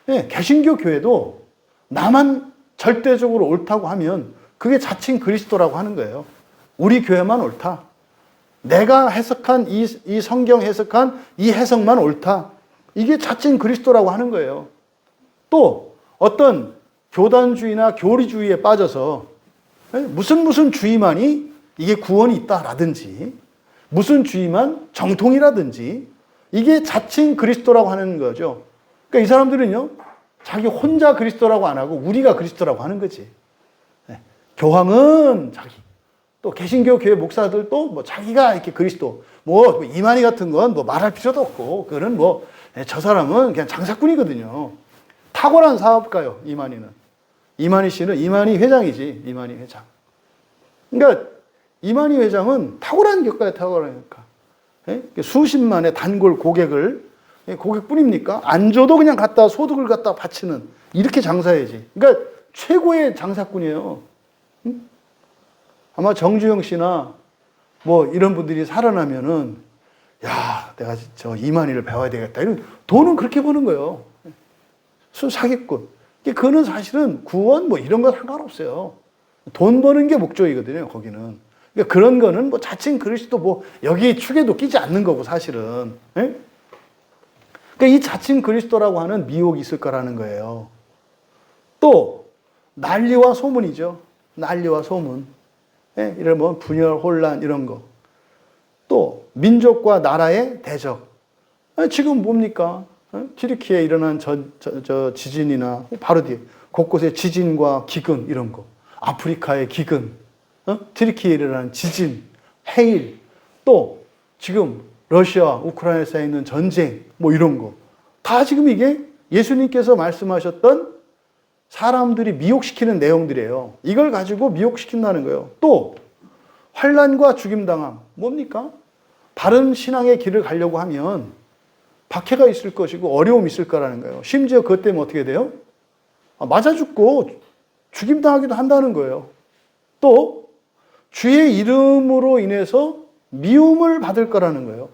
네, 개신교 교회도 나만 절대적으로 옳다고 하면 그게 자칭 그리스도라고 하는 거예요. 우리 교회만 옳다. 내가 해석한 이 성경 해석한 이 해석만 옳다. 이게 자칭 그리스도라고 하는 거예요. 또 어떤 교단주의나 교리주의에 빠져서 무슨 주의만이 이게 구원이 있다라든지 무슨 주의만 정통이라든지 이게 자칭 그리스도라고 하는 거죠. 그러니까 이 사람들은요, 자기 혼자 그리스도라고 안 하고 우리가 그리스도라고 하는 거지. 교황은 자기. 또 개신교 교회 목사들도 뭐 자기가 이렇게 그리스도, 뭐 이만희 같은 건 뭐 말할 필요도 없고, 그거는 뭐 저 사람은 그냥 장사꾼이거든요. 탁월한 사업가요, 이만희는. 이만희 씨는 이만희 회장이지, 이만희 회장. 그러니까 이만희 회장은 탁월한 격가에 탁월하니까. 수십만의 단골 고객을 고객뿐입니까? 안 줘도 그냥 갖다 소득을 갖다 바치는 이렇게 장사해야지. 그러니까 최고의 장사꾼이에요. 응? 아마 정주영 씨나 뭐 이런 분들이 살아나면은 야, 내가 저 이만희를 배워야 되겠다. 이런 돈은 그렇게 버는 거예요. 사기꾼. 그거는 사실은 구원 뭐 이런 거 상관없어요. 돈 버는 게 목적이거든요, 거기는. 그러니까 그런 거는 뭐 자칭 그리스도 뭐 여기 축에도 끼지 않는 거고 사실은. 예? 그러니까 이 자칭 그리스도라고 하는 미혹이 있을 거라는 거예요. 또 난리와 소문이죠. 난리와 소문. 예? 이런 뭐 분열, 혼란 이런 거. 또 민족과 나라의 대적. 지금 뭡니까? 튀르키예에 일어난 저 지진이나 바로 뒤에 곳곳에 지진과 기근 이런 거. 아프리카의 기근, 튀르키예에 일어난 지진, 해일, 또 지금 러시아, 우크라이나에 쌓여 있는 전쟁, 뭐 이런 거. 다 지금 이게 예수님께서 말씀하셨던 사람들이 미혹시키는 내용들이에요. 이걸 가지고 미혹시킨다는 거예요. 또 환난과 죽임당함. 뭡니까? 바른 신앙의 길을 가려고 하면 박해가 있을 것이고 어려움이 있을 거라는 거예요. 심지어 그것 때문에 어떻게 돼요? 맞아 죽고 죽임당하기도 한다는 거예요. 또 주의 이름으로 인해서 미움을 받을 거라는 거예요.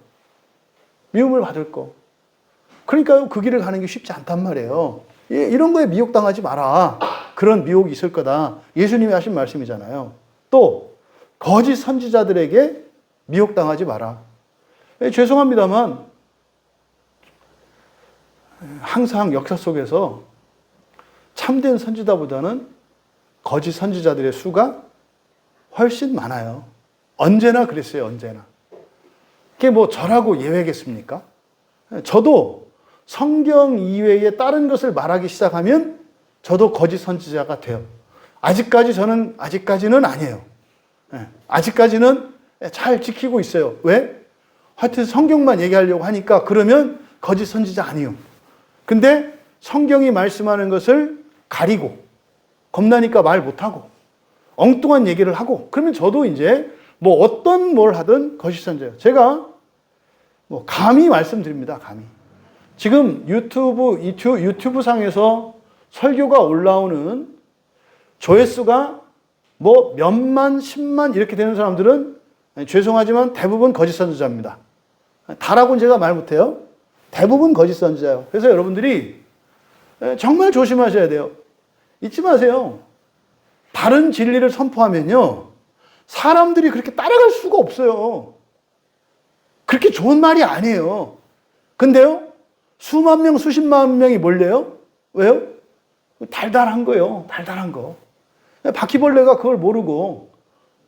미움을 받을 거. 그러니까요, 그 길을 가는 게 쉽지 않단 말이에요. 이런 거에 미혹당하지 마라. 그런 미혹이 있을 거다. 예수님이 하신 말씀이잖아요. 또 거짓 선지자들에게 미혹당하지 마라. 죄송합니다만 항상 역사 속에서 참된 선지자보다는 거짓 선지자들의 수가 훨씬 많아요. 언제나 그랬어요, 언제나. 그게 뭐 저라고 예외겠습니까? 저도 성경 이외에 다른 것을 말하기 시작하면 저도 거짓 선지자가 돼요. 아직까지는 아니에요. 아직까지는 잘 지키고 있어요. 왜? 하여튼 성경만 얘기하려고 하니까 그러면 거짓 선지자 아니에요. 근데 성경이 말씀하는 것을 가리고 겁나니까 말 못하고 엉뚱한 얘기를 하고 그러면 저도 이제 뭐 어떤 뭘 하든 거짓 선지자예요. 제가 뭐 감히 말씀드립니다. 감히. 지금 유튜브 상에서 설교가 올라오는 조회수가 뭐 몇만, 10만 이렇게 되는 사람들은 죄송하지만 대부분 거짓 선지자입니다. 다라고는 제가 말 못해요. 대부분 거짓 선지자예요. 그래서 여러분들이 정말 조심하셔야 돼요. 잊지 마세요. 바른 진리를 선포하면요. 사람들이 그렇게 따라갈 수가 없어요. 그렇게 좋은 말이 아니에요. 근데요. 수만 명, 수십만 명이 몰려요. 왜요? 달달한 거예요. 달달한 거. 바퀴벌레가 그걸 모르고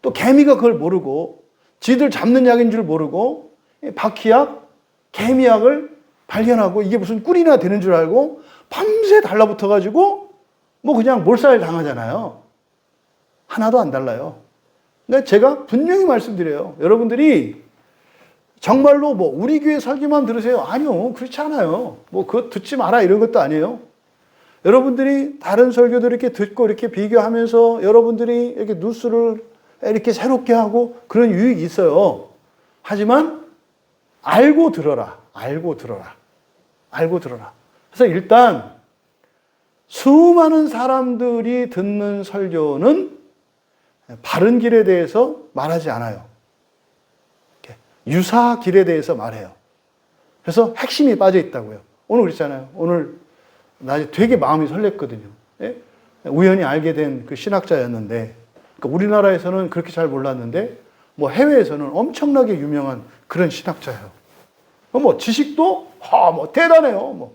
또 개미가 그걸 모르고 지들 잡는 약인 줄 모르고 바퀴약, 개미약을 발견하고 이게 무슨 꿀이나 되는 줄 알고 밤새 달라붙어가지고 뭐 그냥 몰살 당하잖아요. 하나도 안 달라요. 그러니까 제가 분명히 말씀드려요. 여러분들이 정말로 뭐 우리 교회 설교만 들으세요? 아니요. 그렇지 않아요. 뭐 그거 듣지 마라 이런 것도 아니에요. 여러분들이 다른 설교들 이렇게 듣고 이렇게 비교하면서 여러분들이 이렇게 뉴스를 이렇게 새롭게 하고 그런 유익이 있어요. 하지만 알고 들어라. 알고 들어라. 알고 들어라. 그래서 일단 수많은 사람들이 듣는 설교는 바른 길에 대해서 말하지 않아요. 유사 길에 대해서 말해요. 그래서 핵심이 빠져 있다고요. 오늘 그랬잖아요. 오늘 나 되게 마음이 설렜거든요. 예? 우연히 알게 된 그 신학자였는데, 그러니까 우리나라에서는 그렇게 잘 몰랐는데, 뭐 해외에서는 엄청나게 유명한 그런 신학자예요. 뭐 지식도 뭐 대단해요.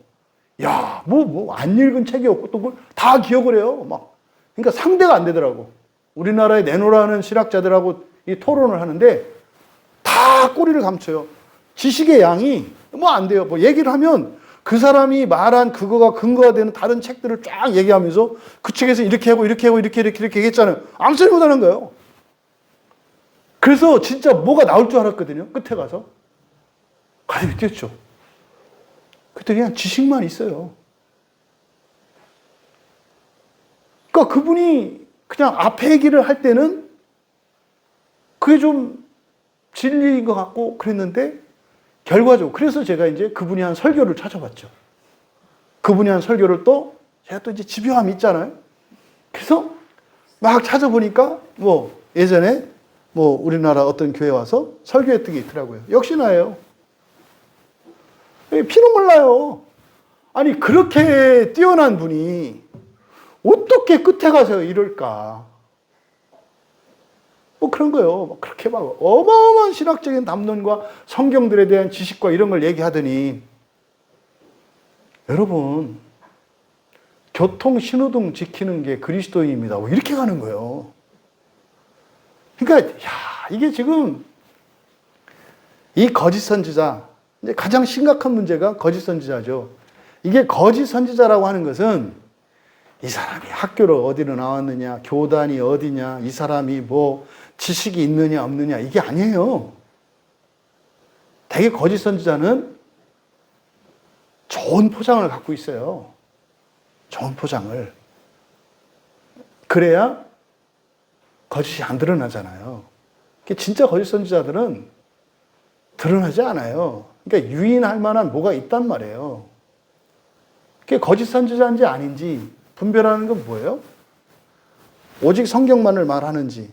뭐 안 읽은 책이 없고 또 뭘 다 기억을 해요. 막 그러니까 상대가 안 되더라고. 우리나라에 내노라는 신학자들하고 이 토론을 하는데 다 꼬리를 감춰요. 지식의 양이 뭐 안 돼요. 뭐 얘기를 하면 그 사람이 말한 그거가 근거가 되는 다른 책들을 쫙 얘기하면서 그 책에서 이렇게 하고 이렇게 하고 이렇게 얘기했잖아요. 아무 소리 못하는 거예요. 그래서 진짜 뭐가 나올 줄 알았거든요. 끝에 가서. 가슴이 뛰었죠. 그때 그냥 지식만 있어요. 그러니까 그분이 그냥 앞에 얘기를 할 때는 그게 좀 진리인 것 같고 그랬는데 결과적으로. 그래서 제가 이제 그분이 한 설교를 찾아봤죠. 그분이 한 설교를 또 제가 또 이제 집요함이 있잖아요. 그래서 막 찾아보니까 뭐 예전에 뭐 우리나라 어떤 교회 와서 설교했던 게 있더라고요. 역시나예요. 피눈물 나요. 아니 그렇게 뛰어난 분이 어떻게 끝에 가서 이럴까? 뭐 그런 거요. 그렇게 막 어마어마한 신학적인 담론과 성경들에 대한 지식과 이런 걸 얘기하더니 여러분 교통 신호등 지키는 게 그리스도인입니다. 뭐 이렇게 가는 거예요. 그러니까 이게 지금 이 거짓 선지자 이제 가장 심각한 문제가 거짓 선지자죠. 이게 거짓 선지자라고 하는 것은 이 사람이 학교를 어디로 나왔느냐, 교단이 어디냐, 이 사람이 뭐 지식이 있느냐 없느냐 이게 아니에요. 되게 거짓 선지자는 좋은 포장을 갖고 있어요. 좋은 포장을. 그래야 거짓이 안 드러나잖아요. 진짜 거짓 선지자들은 드러나지 않아요. 그러니까 유인할 만한 뭐가 있단 말이에요. 그게 거짓 선지자인지 아닌지 분별하는 건 뭐예요? 오직 성경만을 말하는지,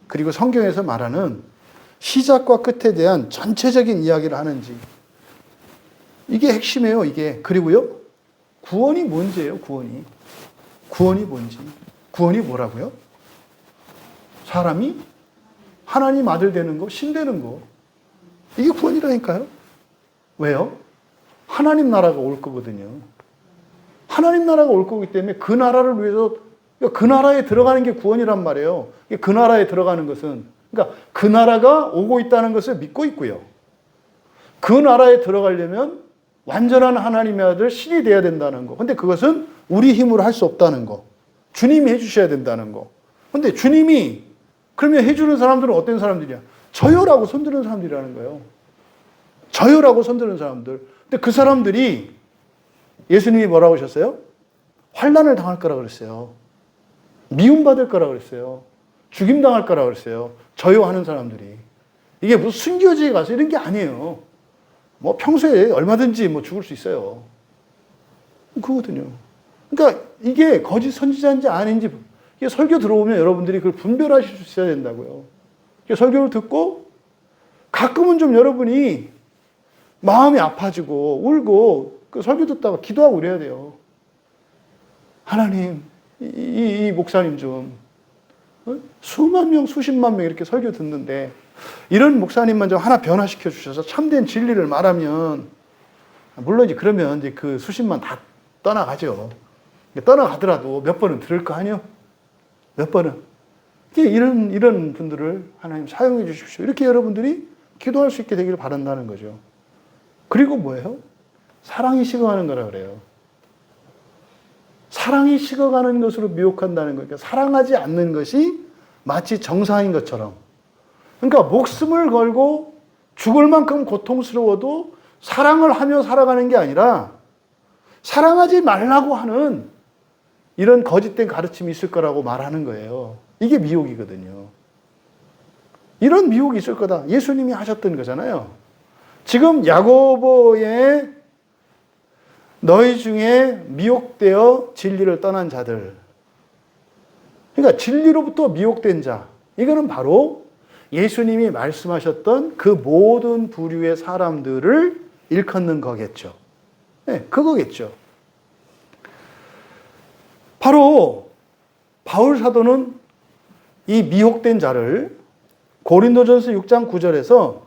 그리고 성경에서 말하는 시작과 끝에 대한 전체적인 이야기를 하는지. 이게 핵심이에요, 이게. 그리고요, 구원이 뭔지예요, 구원이. 구원이 뭔지. 구원이 뭐라고요? 사람이 하나님 아들 되는 거, 신 되는 거. 이게 구원이라니까요. 왜요? 하나님 나라가 올 거거든요. 하나님 나라가 올 거기 때문에 그 나라를 위해서, 그 나라에 들어가는 게 구원이란 말이에요. 그 나라에 들어가는 것은, 그러니까 그 나라가 오고 있다는 것을 믿고 있고요. 그 나라에 들어가려면 완전한 하나님의 아들 신이 돼야 된다는 거. 근데 그것은 우리 힘으로 할 수 없다는 거. 주님이 해주셔야 된다는 거. 근데 주님이 그러면 해주는 사람들은 어떤 사람들이야? 저요라고 손드는 사람들이라는 거예요. 저요라고 손드는 사람들. 근데 그 사람들이 예수님이 뭐라고 하셨어요? 환난을 당할 거라 그랬어요. 미움받을 거라 그랬어요. 죽임당할 거라 그랬어요. 저요하는 사람들이. 이게 무슨 순교지에 가서 이런 게 아니에요. 뭐 평소에 얼마든지 뭐 죽을 수 있어요. 그거거든요. 그러니까 이게 거짓 선지자인지 아닌지 이게 설교 들어오면 여러분들이 그걸 분별하실 수 있어야 된다고요. 설교를 듣고 가끔은 좀 여러분이 마음이 아파지고 울고 그 설교 듣다가 기도하고 그래야 돼요. 하나님, 이 목사님 좀 수만 명, 수십만 명 이렇게 설교 듣는데 이런 목사님만 좀 하나 변화시켜 주셔서 참된 진리를 말하면 물론 이제 그러면 이제 그 수십만 다 떠나가죠. 떠나가더라도 몇 번은 들을 거 아니요? 몇 번은. 이런 분들을 하나님 사용해 주십시오. 이렇게 여러분들이 기도할 수 있게 되기를 바란다는 거죠. 그리고 뭐예요? 사랑이 식어가는 거라 그래요. 사랑이 식어가는 것으로 미혹한다는 거니까 사랑하지 않는 것이 마치 정상인 것처럼. 그러니까 목숨을 걸고 죽을 만큼 고통스러워도 사랑을 하며 살아가는 게 아니라 사랑하지 말라고 하는 이런 거짓된 가르침이 있을 거라고 말하는 거예요. 이게 미혹이거든요. 이런 미혹이 있을 거다. 예수님이 하셨던 거잖아요. 지금 야고보의 너희 중에 미혹되어 진리를 떠난 자들. 그러니까 진리로부터 미혹된 자. 이거는 바로 예수님이 말씀하셨던 그 모든 부류의 사람들을 일컫는 거겠죠. 네, 그거겠죠. 바로 바울 사도는 이 미혹된 자를 고린도전서 6장 9절에서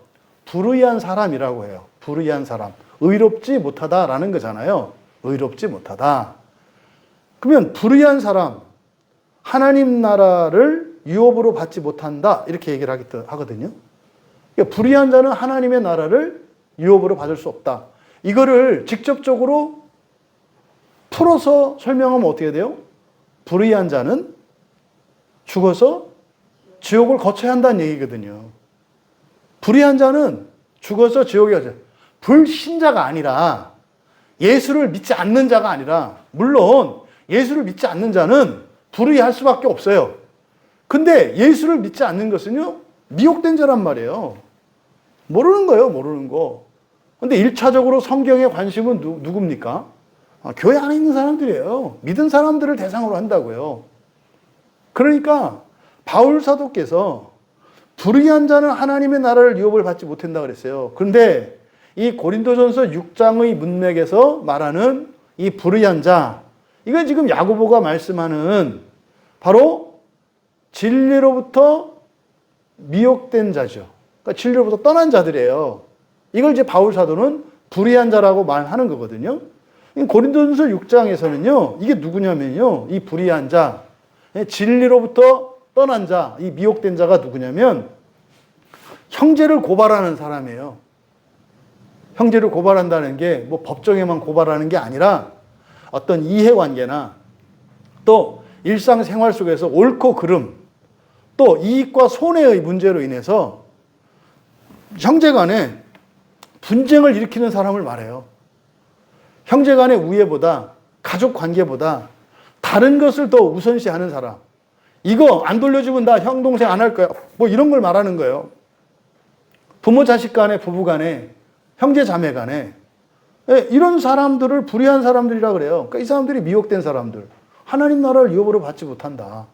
불의한 사람이라고 해요. 불의한 사람. 의롭지 못하다라는 거잖아요. 의롭지 못하다. 그러면 불의한 사람, 하나님 나라를 유업으로 받지 못한다. 이렇게 얘기를 하거든요. 그러니까 불의한 자는 하나님의 나라를 유업으로 받을 수 없다. 이거를 직접적으로 풀어서 설명하면 어떻게 돼요? 불의한 자는 죽어서 지옥을 거쳐야 한다는 얘기거든요. 불의한 자는 죽어서 지옥에 가죠. 불신자가 아니라 예수를 믿지 않는 자가 아니라 물론 예수를 믿지 않는 자는 불의할 수밖에 없어요. 근데 예수를 믿지 않는 것은요 미혹된 자란 말이에요. 모르는 거예요. 모르는 거. 근데 1차적으로 성경의 관심은 누굽니까? 교회 안에 있는 사람들이에요. 믿은 사람들을 대상으로 한다고요. 그러니까 바울 사도께서 불의한 자는 하나님의 나라를 유업을 받지 못한다 그랬어요. 그런데 이 고린도전서 6장의 문맥에서 말하는 이 불의한 자, 이건 지금 야고보가 말씀하는 바로 진리로부터 미혹된 자죠. 그러니까 진리로부터 떠난 자들이에요. 이걸 이제 바울 사도는 불의한 자라고 말하는 거거든요. 고린도전서 6장에서는요, 이게 누구냐면요, 이 불의한 자, 진리로부터 떠난 자, 이 미혹된 자가 누구냐면 형제를 고발하는 사람이에요. 형제를 고발한다는 게 뭐 법정에만 고발하는 게 아니라 어떤 이해관계나 또 일상생활 속에서 옳고 그름, 또 이익과 손해의 문제로 인해서 형제간에 분쟁을 일으키는 사람을 말해요. 형제간의 우애보다, 가족관계보다 다른 것을 더 우선시하는 사람. 이거 안 돌려주면 나 형 동생 안 할 거야. 뭐 이런 걸 말하는 거예요. 부모 자식 간에, 부부 간에, 형제 자매 간에 이런 사람들을 불의한 사람들이라 그래요. 그러니까 이 사람들이 미혹된 사람들. 하나님 나라를 유업으로 받지 못한다.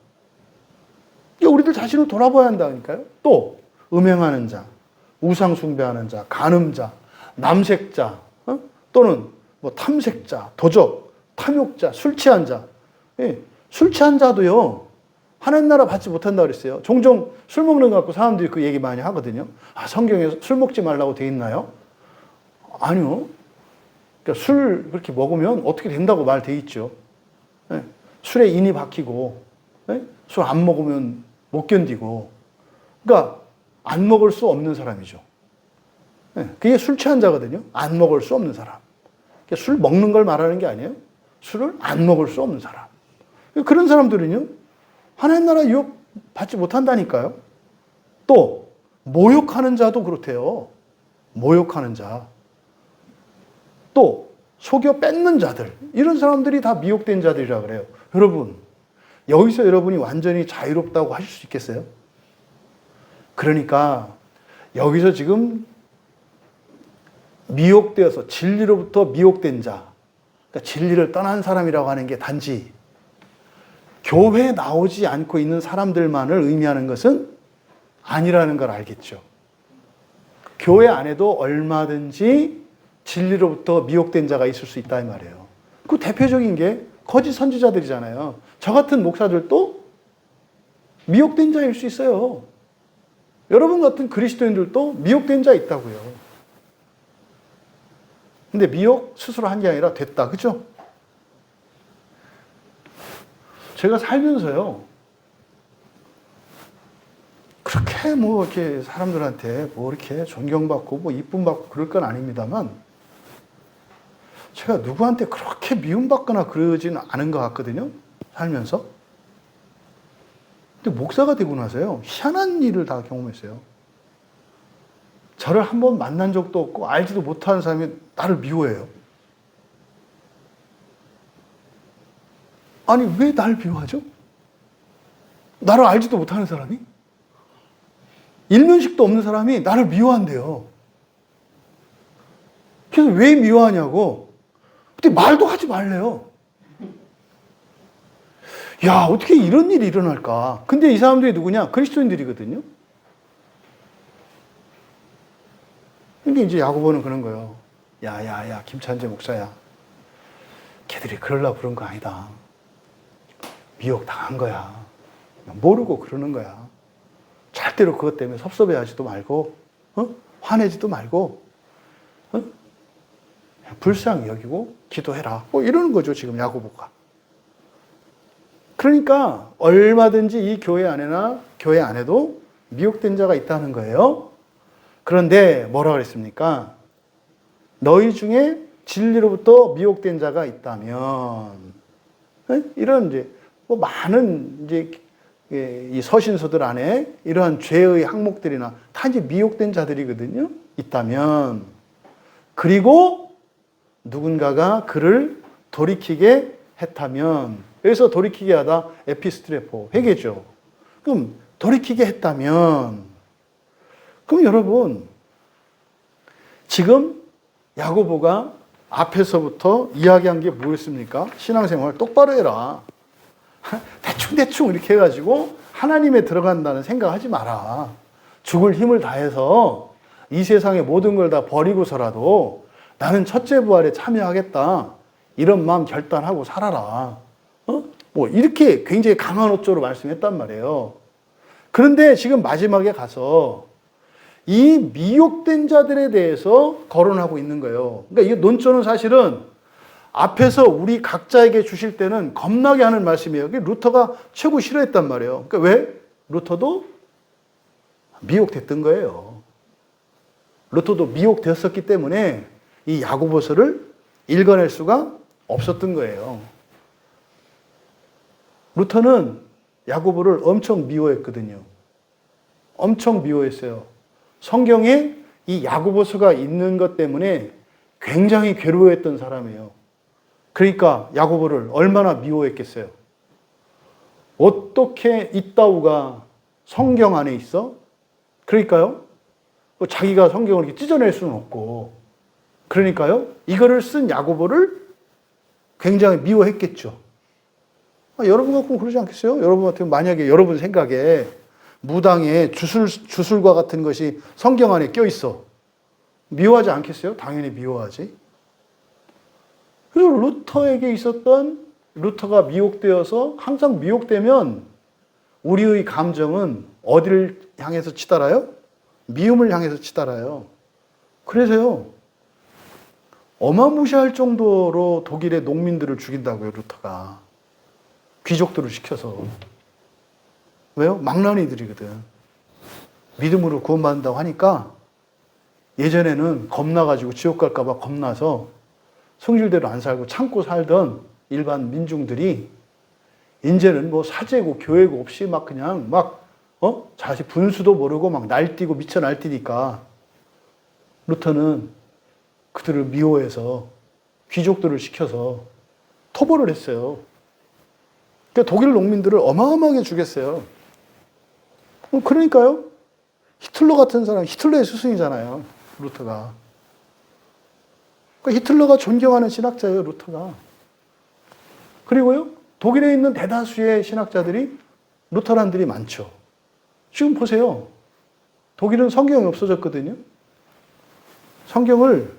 우리들 자신을 돌아봐야 한다니까요. 또 음행하는 자, 우상 숭배하는 자, 간음자, 남색자, 또는 뭐 탐색자, 도적, 탐욕자, 술 취한 자. 술 취한 자도요, 하나님 나라 받지 못한다 그랬어요. 종종 술 먹는 거 갖고 사람들이 그 얘기 많이 하거든요. 성경에 술 먹지 말라고 돼 있나요? 아니요. 그러니까 술 그렇게 먹으면 어떻게 된다고 말돼 있죠. 술에 인이 박히고, 술 안 먹으면 못 견디고, 그러니까 안 먹을 수 없는 사람이죠. 그게 술 취한 자거든요. 안 먹을 수 없는 사람. 그러니까 술 먹는 걸 말하는 게 아니에요. 술을 안 먹을 수 없는 사람. 그런 사람들은요, 하나님 나라 유업 받지 못한다니까요. 또 모욕하는 자도 그렇대요. 모욕하는 자. 또 속여 뺏는 자들. 이런 사람들이 다 미혹된 자들이라 그래요. 여러분, 여기서 여러분이 완전히 자유롭다고 하실 수 있겠어요? 그러니까 여기서 지금 미혹되어서 진리로부터 미혹된 자, 그러니까 진리를 떠난 사람이라고 하는 게 단지 교회에 나오지 않고 있는 사람들만을 의미하는 것은 아니라는 걸 알겠죠. 교회 안에도 얼마든지 진리로부터 미혹된 자가 있을 수 있다 이 말이에요. 그 대표적인 게 거짓 선지자들이잖아요. 저 같은 목사들도 미혹된 자일 수 있어요. 여러분 같은 그리스도인들도 미혹된 자 있다고요. 근데 미혹 스스로 한 게 아니라 됐다. 그죠? 제가 살면서요, 그렇게 뭐 이렇게 사람들한테 뭐 이렇게 존경받고 뭐 이쁨받고 그럴 건 아닙니다만, 제가 누구한테 그렇게 미움받거나 그러지는 않은 것 같거든요. 살면서. 근데 목사가 되고 나서요, 희한한 일을 다 경험했어요. 저를 한번 만난 적도 없고 알지도 못하는 사람이 나를 미워해요. 아니, 왜 날 미워하죠? 나를 알지도 못하는 사람이? 일면식도 없는 사람이 나를 미워한대요. 그래서 왜 미워하냐고. 근데 말도 하지 말래요. 야, 어떻게 이런 일이 일어날까? 근데 이 사람들이 누구냐? 그리스도인들이거든요. 근데 이제 야고보는 그런 거예요. 야, 김찬재 목사야. 걔들이 그러려고 그런 거 아니다. 미혹 당한 거야. 모르고 그러는 거야. 절대로 그것 때문에 섭섭해하지도 말고, 화내지도 말고, 불쌍히 여기고 기도해라. 뭐 이러는 거죠, 지금 야고보가. 그러니까 얼마든지 이 교회 안에나 교회 안에도 미혹된 자가 있다는 거예요. 그런데 뭐라 그랬습니까? 너희 중에 진리로부터 미혹된 자가 있다면, 이런 이제 뭐 많은 이제 이 서신서들 안에 이러한 죄의 항목들이나 다 이제 미혹된 자들이거든요. 있다면, 그리고 누군가가 그를 돌이키게 했다면, 여기서 돌이키게 하다 에피스트레포 회개죠. 그럼 돌이키게 했다면, 그럼 여러분 지금 야고보가 앞에서부터 이야기한 게 뭐였습니까? 신앙생활 똑바로 해라. 대충 이렇게 해가지고 하나님에 들어간다는 생각하지 마라. 죽을 힘을 다해서 이 세상의 모든 걸 다 버리고서라도 나는 첫째 부활에 참여하겠다. 이런 마음 결단하고 살아라. 뭐 이렇게 굉장히 강한 어조로 말씀했단 말이에요. 그런데 지금 마지막에 가서 이 미혹된 자들에 대해서 거론하고 있는 거예요. 그러니까 이 논조는 사실은 앞에서 우리 각자에게 주실 때는 겁나게 하는 말씀이에요. 루터가 최고 싫어했단 말이에요. 그러니까 왜? 루터도 미혹됐던 거예요. 루터도 미혹되었었기 때문에 이 야고보서를 읽어낼 수가 없었던 거예요. 루터는 야고보를 엄청 미워했거든요. 엄청 미워했어요. 성경에 이 야고보서가 있는 것 때문에 굉장히 괴로워했던 사람이에요. 그러니까 야고보를 얼마나 미워했겠어요. 어떻게 이따우가 성경 안에 있어? 그러니까요. 자기가 성경을 이렇게 찢어낼 수는 없고. 그러니까요. 이거를 쓴 야고보를 굉장히 미워했겠죠. 여러분 같으면 그러지 않겠어요? 여러분 같으면 만약에 여러분 생각에 무당에 주술과 같은 것이 성경 안에 껴있어. 미워하지 않겠어요? 당연히 미워하지. 그래서 루터에게 있었던, 루터가 미혹되어서 항상 미혹되면 우리의 감정은 어디를 향해서 치달아요? 미움을 향해서 치달아요. 그래서요, 어마무시할 정도로 독일의 농민들을 죽인다고요, 루터가. 귀족들을 시켜서. 왜요? 망나니들이거든. 믿음으로 구원받는다고 하니까 예전에는 겁나가지고 지옥 갈까봐 겁나서 성질대로 안 살고 참고 살던 일반 민중들이 이제는 뭐 사제고 교회고 없이 막 그냥 자식 분수도 모르고 막 날뛰고 미쳐 날뛰니까 루터는 그들을 미워해서 귀족들을 시켜서 토벌을 했어요. 그러니까 독일 농민들을 어마어마하게 죽였어요. 그러니까요. 히틀러 같은 사람, 히틀러의 스승이잖아요. 루터가. 그러니까 히틀러가 존경하는 신학자예요, 루터가. 그리고요, 독일에 있는 대다수의 신학자들이 루터란들이 많죠. 지금 보세요. 독일은 성경이 없어졌거든요. 성경을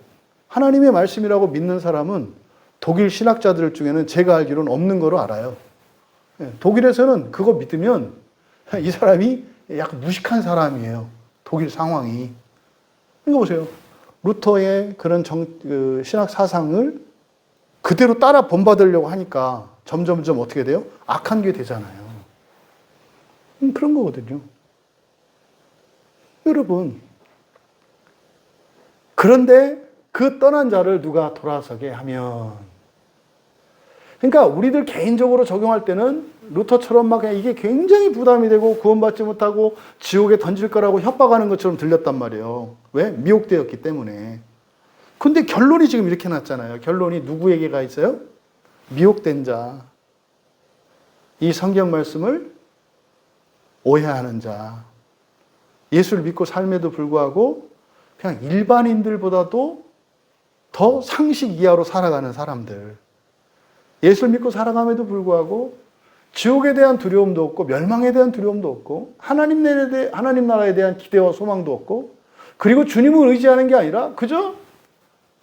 하나님의 말씀이라고 믿는 사람은 독일 신학자들 중에는 제가 알기로는 없는 거로 알아요. 독일에서는 그거 믿으면 이 사람이 약간 무식한 사람이에요. 독일 상황이. 이거 보세요. 루터의 그런 신학 사상을 그대로 따라 본받으려고 하니까 점점점 어떻게 돼요? 악한 게 되잖아요. 그런 거거든요. 여러분. 그런데 그 떠난 자를 누가 돌아서게 하면, 그러니까 우리들 개인적으로 적용할 때는 루터처럼 막 이게 굉장히 부담이 되고 구원받지 못하고 지옥에 던질 거라고 협박하는 것처럼 들렸단 말이에요. 왜? 미혹되었기 때문에. 근데 결론이 지금 이렇게 났잖아요. 결론이 누구에게 가 있어요? 미혹된 자. 이 성경 말씀을 오해하는 자. 예수를 믿고 삶에도 불구하고 그냥 일반인들보다도 더 상식 이하로 살아가는 사람들. 예수를 믿고 살아감에도 불구하고 지옥에 대한 두려움도 없고 멸망에 대한 두려움도 없고 하나님 나라에 대한 기대와 소망도 없고, 그리고 주님을 의지하는 게 아니라 그저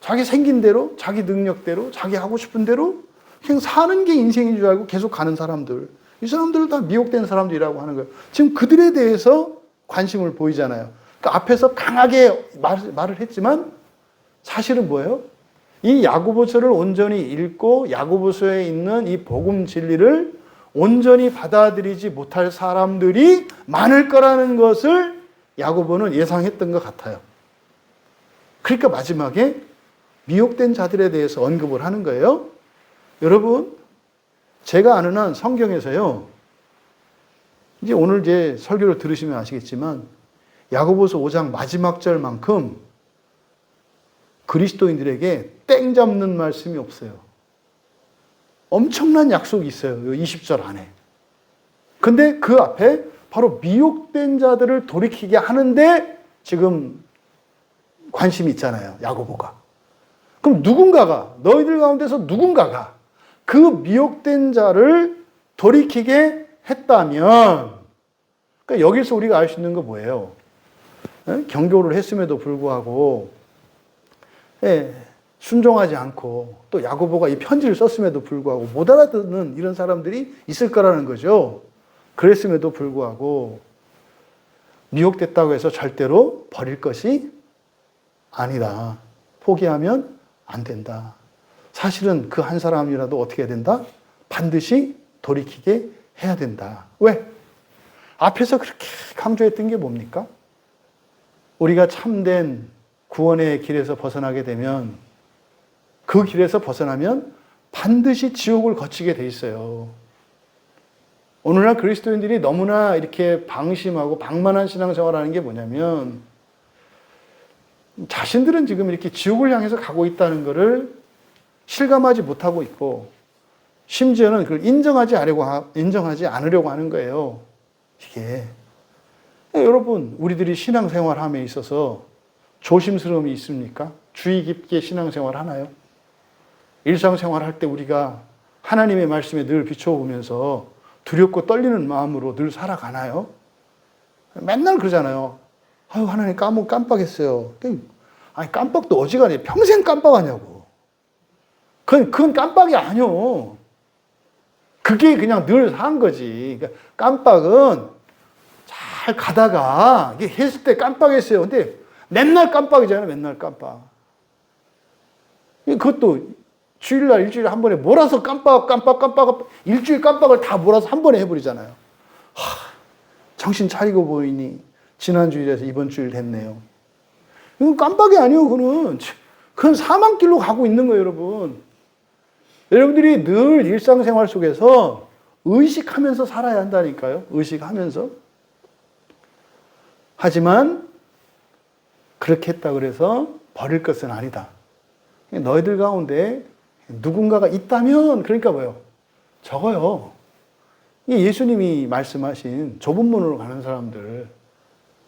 자기 생긴 대로, 자기 능력대로, 자기 하고 싶은 대로 그냥 사는 게 인생인 줄 알고 계속 가는 사람들. 이 사람들을 다 미혹된 사람들이라고 하는 거예요. 지금 그들에 대해서 관심을 보이잖아요. 그러니까 앞에서 강하게 말을 했지만 사실은 뭐예요? 이 야고보서를 온전히 읽고 야고보서에 있는 이 복음 진리를 온전히 받아들이지 못할 사람들이 많을 거라는 것을 야고보는 예상했던 것 같아요. 그러니까 마지막에 미혹된 자들에 대해서 언급을 하는 거예요. 여러분, 제가 아는 한 성경에서요, 이제 오늘 제 설교를 들으시면 아시겠지만 야고보서 5장 마지막 절만큼 그리스도인들에게 땡 잡는 말씀이 없어요. 엄청난 약속이 있어요. 20절 안에. 근데 그 앞에 바로 미혹된 자들을 돌이키게 하는데 지금 관심이 있잖아요. 야고보가. 그럼 누군가가, 너희들 가운데서 누군가가 그 미혹된 자를 돌이키게 했다면, 그러니까 여기서 우리가 알 수 있는 거 뭐예요? 경고를 했음에도 불구하고 순종하지 않고, 또 야고보가 이 편지를 썼음에도 불구하고 못 알아듣는 이런 사람들이 있을 거라는 거죠. 그랬음에도 불구하고 미혹됐다고 해서 절대로 버릴 것이 아니다. 포기하면 안 된다. 사실은 그 한 사람이라도 어떻게 해야 된다? 반드시 돌이키게 해야 된다. 왜? 앞에서 그렇게 강조했던 게 뭡니까? 우리가 참된 구원의 길에서 벗어나게 되면, 그 길에서 벗어나면 반드시 지옥을 거치게 돼 있어요. 오늘날 그리스도인들이 너무나 이렇게 방심하고 방만한 신앙생활을 하는 게 뭐냐면, 자신들은 지금 이렇게 지옥을 향해서 가고 있다는 것을 실감하지 못하고 있고, 심지어는 그걸 인정하지 않으려고 하는 거예요. 이게. 여러분, 우리들이 신앙생활함에 있어서 조심스러움이 있습니까? 주의 깊게 신앙생활 하나요? 일상생활 할 때 우리가 하나님의 말씀에 늘 비춰보면서 두렵고 떨리는 마음으로 늘 살아가나요? 맨날 그러잖아요. 아유, 하나님 깜빡했어요. 아니, 깜빡도 어지간해. 평생 깜빡하냐고. 그건 깜빡이 아니요. 그게 그냥 늘 산 거지. 그러니까 깜빡은 잘 가다가 이게 했을 때 깜빡했어요. 근데 맨날 깜빡이잖아요. 맨날 깜빡. 그것도 주일날 일주일에 한 번에 몰아서 깜빡 일주일 깜빡을 다 몰아서 한 번에 해버리잖아요. 정신 차리고 보이니 지난 주일에서 이번 주일 됐네요. 이건 깜빡이 아니에요. 그건 사망길로 가고 있는 거예요, 여러분. 여러분들이 늘 일상생활 속에서 의식하면서 살아야 한다니까요. 의식하면서. 하지만 그렇게 했다 그래서 버릴 것은 아니다. 너희들 가운데 누군가가 있다면, 그러니까 뭐요? 적어요. 예수님이 말씀하신 좁은 문으로 가는 사람들,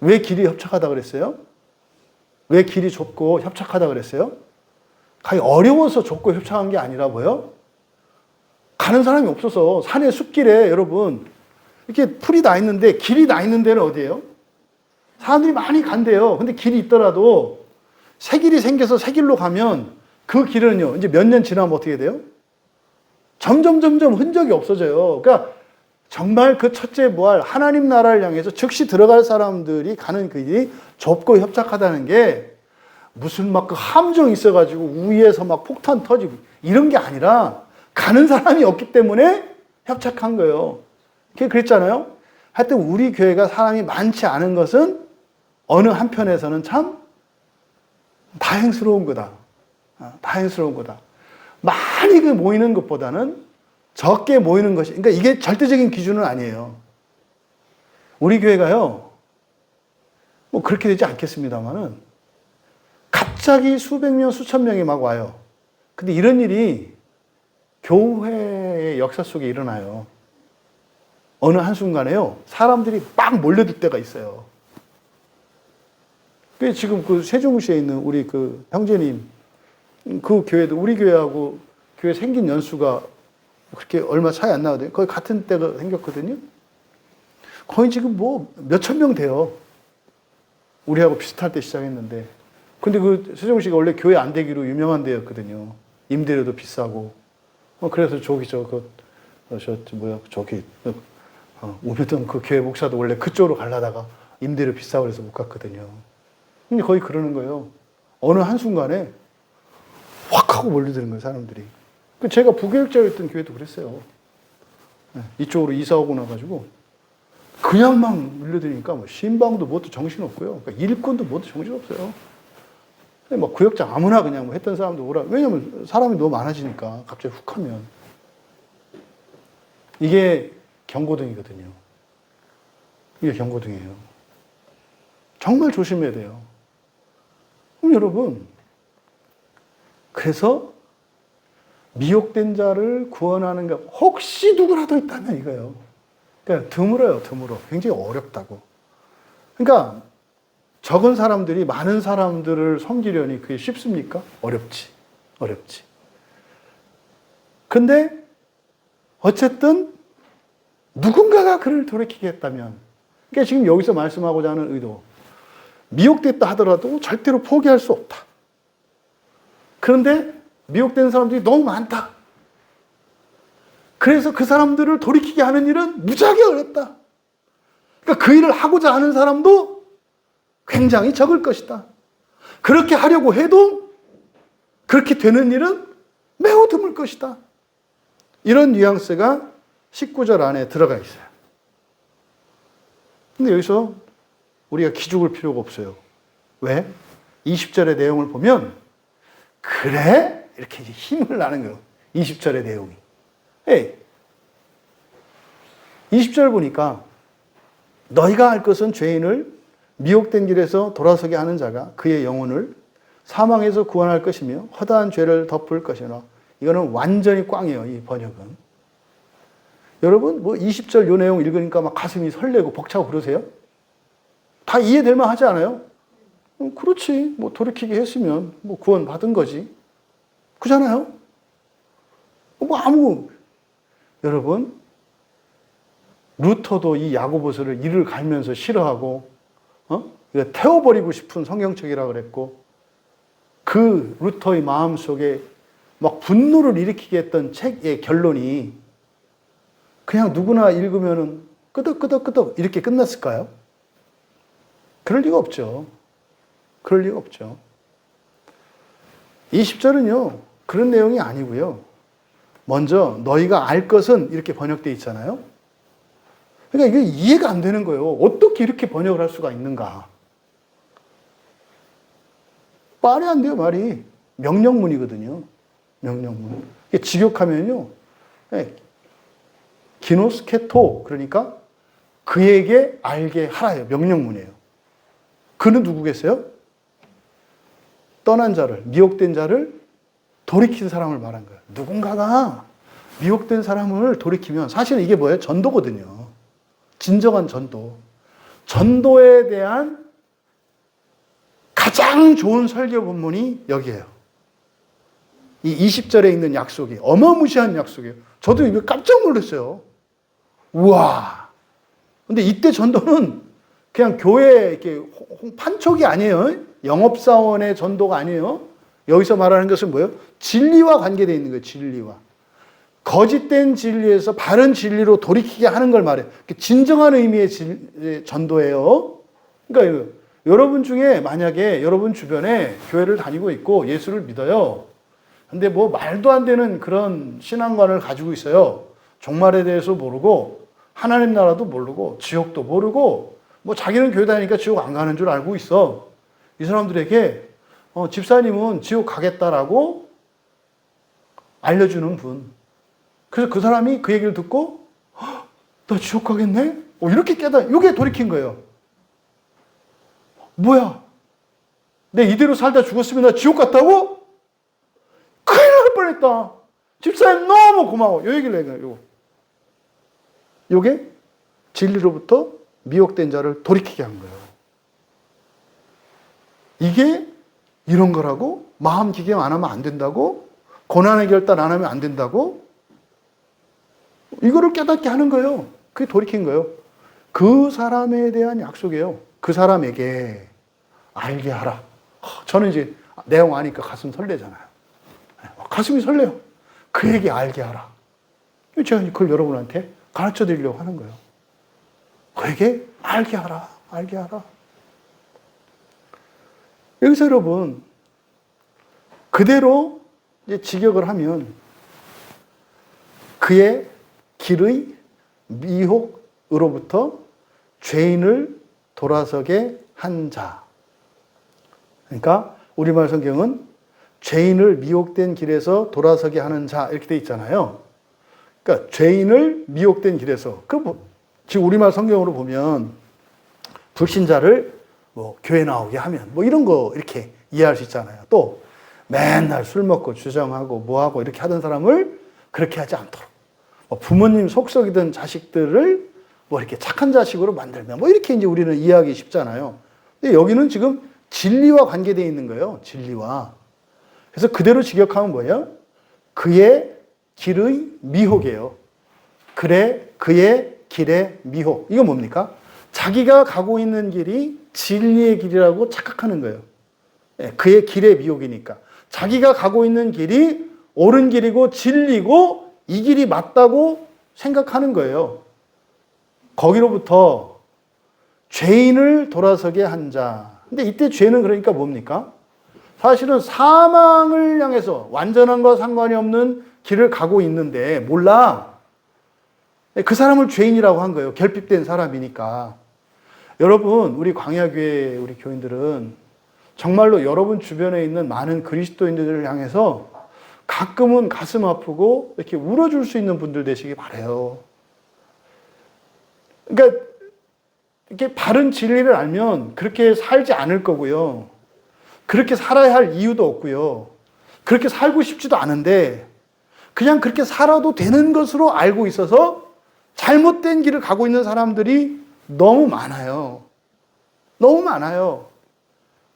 왜 길이 협착하다 그랬어요? 왜 길이 좁고 협착하다 그랬어요? 가기 어려워서 좁고 협착한 게 아니라 뭐요? 가는 사람이 없어서 산의 숲길에 여러분 이렇게 풀이 나 있는데 길이 나 있는 데는 어디예요? 사람들이 많이 간대요. 근데 길이 있더라도 새 길이 생겨서 새 길로 가면 그 길은요, 이제 몇 년 지나면 어떻게 돼요? 점점 흔적이 없어져요. 그러니까 정말 그 첫째 부활, 하나님 나라를 향해서 즉시 들어갈 사람들이 가는 그 길이 좁고 협착하다는 게 무슨 막 그 함정이 있어가지고 위에서 막 폭탄 터지고 이런 게 아니라 가는 사람이 없기 때문에 협착한 거예요. 그랬잖아요. 하여튼 우리 교회가 사람이 많지 않은 것은 어느 한편에서는 참 다행스러운 거다. 다행스러운 거다. 많이 모이는 것보다는 적게 모이는 것이, 그러니까 이게 절대적인 기준은 아니에요. 우리 교회가요, 뭐 그렇게 되지 않겠습니다만은 갑자기 수백 명, 수천 명이 막 와요. 근데 이런 일이 교회의 역사 속에 일어나요. 어느 한순간에요, 사람들이 막 몰려들 때가 있어요. 지금 그 세종시에 있는 우리 그 형제님, 그 교회도 우리 교회하고 교회 생긴 연수가 그렇게 얼마 차이 안 나거든요. 거의 같은 때가 생겼거든요. 거의 지금 뭐 몇천 명 돼요. 우리하고 비슷할 때 시작했는데. 근데 그 세종시가 원래 교회 안 되기로 유명한 데였거든요. 임대료도 비싸고. 그래서 오면던 그 교회 목사도 원래 그쪽으로 가려다가 임대료 비싸고 그래서 못 갔거든요. 근데 거의 그러는 거예요. 어느 한순간에 확 하고 몰려드는 거예요, 사람들이. 제가 부교육자였던 교회도 그랬어요. 이쪽으로 이사 오고 나가지고 그냥 막 밀려드니까 뭐 신방도 뭣도 정신없고요. 그러니까 일꾼도 뭣도 정신없어요. 뭐 구역장 아무나 그냥 뭐 했던 사람도 오라. 왜냐면 사람이 너무 많아지니까 갑자기 훅 하면. 이게 경고등이거든요. 이게 경고등이에요. 정말 조심해야 돼요. 그럼 여러분, 그래서 미혹된 자를 구원하는 것, 혹시 누구라도 있다면 이거예요. 그러니까 드물어요, 드물어. 굉장히 어렵다고. 그러니까 적은 사람들이 많은 사람들을 섬기려니 그게 쉽습니까? 어렵지. 어렵지. 근데 어쨌든 누군가가 그를 돌이키게 했다면, 그러니까 지금 여기서 말씀하고자 하는 의도, 미혹됐다 하더라도 절대로 포기할 수 없다. 그런데 미혹된 사람들이 너무 많다. 그래서 그 사람들을 돌이키게 하는 일은 무지하게 어렵다. 그러니까 그 일을 하고자 하는 사람도 굉장히 적을 것이다. 그렇게 하려고 해도 그렇게 되는 일은 매우 드물 것이다. 이런 뉘앙스가 19절 안에 들어가 있어요. 근데 여기서 우리가 기죽을 필요가 없어요. 왜? 20절의 내용을 보면 그래? 이렇게 힘을 나는 거예요. 20절의 내용이. 에이, 20절 보니까 너희가 할 것은 죄인을 미혹된 길에서 돌아서게 하는 자가 그의 영혼을 사망에서 구원할 것이며 허다한 죄를 덮을 것이나. 이거는 완전히 꽝이에요, 이 번역은. 여러분, 뭐 20절 요 내용 읽으니까 막 가슴이 설레고 벅차고 그러세요? 다 이해될 만 하지 않아요? 그렇지. 뭐 돌이키게 했으면 뭐 구원 받은 거지. 그잖아요? 여러분, 루터도 이 야고보서를 이를 갈면서 싫어하고, 이거 태워버리고 싶은 성경책이라 그랬고, 그 루터의 마음 속에 막 분노를 일으키게 했던 책의 결론이 그냥 누구나 읽으면은 끄덕끄덕끄덕 이렇게 끝났을까요? 그럴 리가 없죠. 그럴 리가 없죠. 20절은요, 그런 내용이 아니고요. 먼저 너희가 알 것은 이렇게 번역되어 있잖아요. 그러니까 이게 이해가 안 되는 거예요. 어떻게 이렇게 번역을 할 수가 있는가? 말이 안 돼요, 말이. 명령문이거든요. 명령문. 이게 직역하면요, 기노스케토, 그러니까 그에게 알게 하라예요. 명령문이에요. 그는 누구겠어요? 떠난 자를, 미혹된 자를 돌이킨 사람을 말한 거예요. 누군가가 미혹된 사람을 돌이키면 사실은 이게 뭐예요? 전도거든요. 진정한 전도. 전도에 대한 가장 좋은 설교 본문이 여기에요. 이 20절에 있는 약속이 어마무시한 약속이에요. 저도 이거 깜짝 놀랐어요. 우와. 근데 이때 전도는 그냥 교회 이렇게 판촉이 아니에요. 영업사원의 전도가 아니에요. 여기서 말하는 것은 뭐예요? 진리와 관계되어 있는 거예요. 진리와. 거짓된 진리에서 바른 진리로 돌이키게 하는 걸 말해요. 진정한 의미의 전도예요. 그러니까 여러분 중에 만약에 여러분 주변에 교회를 다니고 있고 예수를 믿어요. 근데 뭐 말도 안 되는 그런 신앙관을 가지고 있어요. 종말에 대해서 모르고 하나님 나라도 모르고 지옥도 모르고 뭐 자기는 교회 다니니까 지옥 안 가는 줄 알고 있어. 이 사람들에게 집사님은 지옥 가겠다라고 알려주는 분. 그래서 그 사람이 그 얘기를 듣고 나 지옥 가겠네? 이렇게 이게 돌이킨 거예요. 뭐야? 내 이대로 살다 죽었으면 나 지옥 갔다고? 큰일 날 뻔했다. 집사님 너무 고마워. 요 얘기를 해요. 요게 진리로부터 미혹된 자를 돌이키게 한 거예요. 이게 이런 거라고? 마음 기경 안 하면 안 된다고? 고난의 결단 안 하면 안 된다고? 이거를 깨닫게 하는 거예요. 그게 돌이킨 거예요. 그 사람에 대한 약속이에요. 그 사람에게 알게 하라. 저는 이제 내용 아니까 가슴 설레잖아요. 가슴이 설레요. 그에게 알게 하라. 제가 그걸 여러분한테 가르쳐 드리려고 하는 거예요. 그에게 알게 하라. 알게 하라. 여기서 여러분, 그대로 이제 직역을 하면 그의 길의 미혹으로부터 죄인을 돌아서게 한 자. 그러니까 우리말 성경은 죄인을 미혹된 길에서 돌아서게 하는 자 이렇게 돼 있잖아요. 그러니까 죄인을 미혹된 길에서 지금 우리말 성경으로 보면 불신자를 뭐 교회 나오게 하면 뭐 이런 거 이렇게 이해할 수 있잖아요. 또 맨날 술 먹고 주정하고 뭐하고 이렇게 하던 사람을 그렇게 하지 않도록 뭐 부모님 속썩이던 자식들을 뭐 이렇게 착한 자식으로 만들면 뭐 이렇게 이제 우리는 이해하기 쉽잖아요. 근데 여기는 지금 진리와 관계되어 있는 거예요. 진리와. 그래서 그대로 직역하면 뭐예요? 그의 길의 미혹이에요. 그래, 그의 길의 미혹. 이건 뭡니까? 자기가 가고 있는 길이 진리의 길이라고 착각하는 거예요. 그의 길의 미혹이니까. 자기가 가고 있는 길이 옳은 길이고 진리고 이 길이 맞다고 생각하는 거예요. 거기로부터 죄인을 돌아서게 한 자. 근데 이때 죄는 그러니까 뭡니까? 사실은 사망을 향해서 완전한과 상관이 없는 길을 가고 있는데 몰라. 그 사람을 죄인이라고 한 거예요. 결핍된 사람이니까. 여러분, 우리 광야교회 우리 교인들은 정말로 여러분 주변에 있는 많은 그리스도인들을 향해서 가끔은 가슴 아프고 이렇게 울어줄 수 있는 분들 되시기 바라요. 그러니까 이렇게 바른 진리를 알면 그렇게 살지 않을 거고요. 그렇게 살아야 할 이유도 없고요. 그렇게 살고 싶지도 않은데 그냥 그렇게 살아도 되는 것으로 알고 있어서 잘못된 길을 가고 있는 사람들이 너무 많아요. 너무 많아요.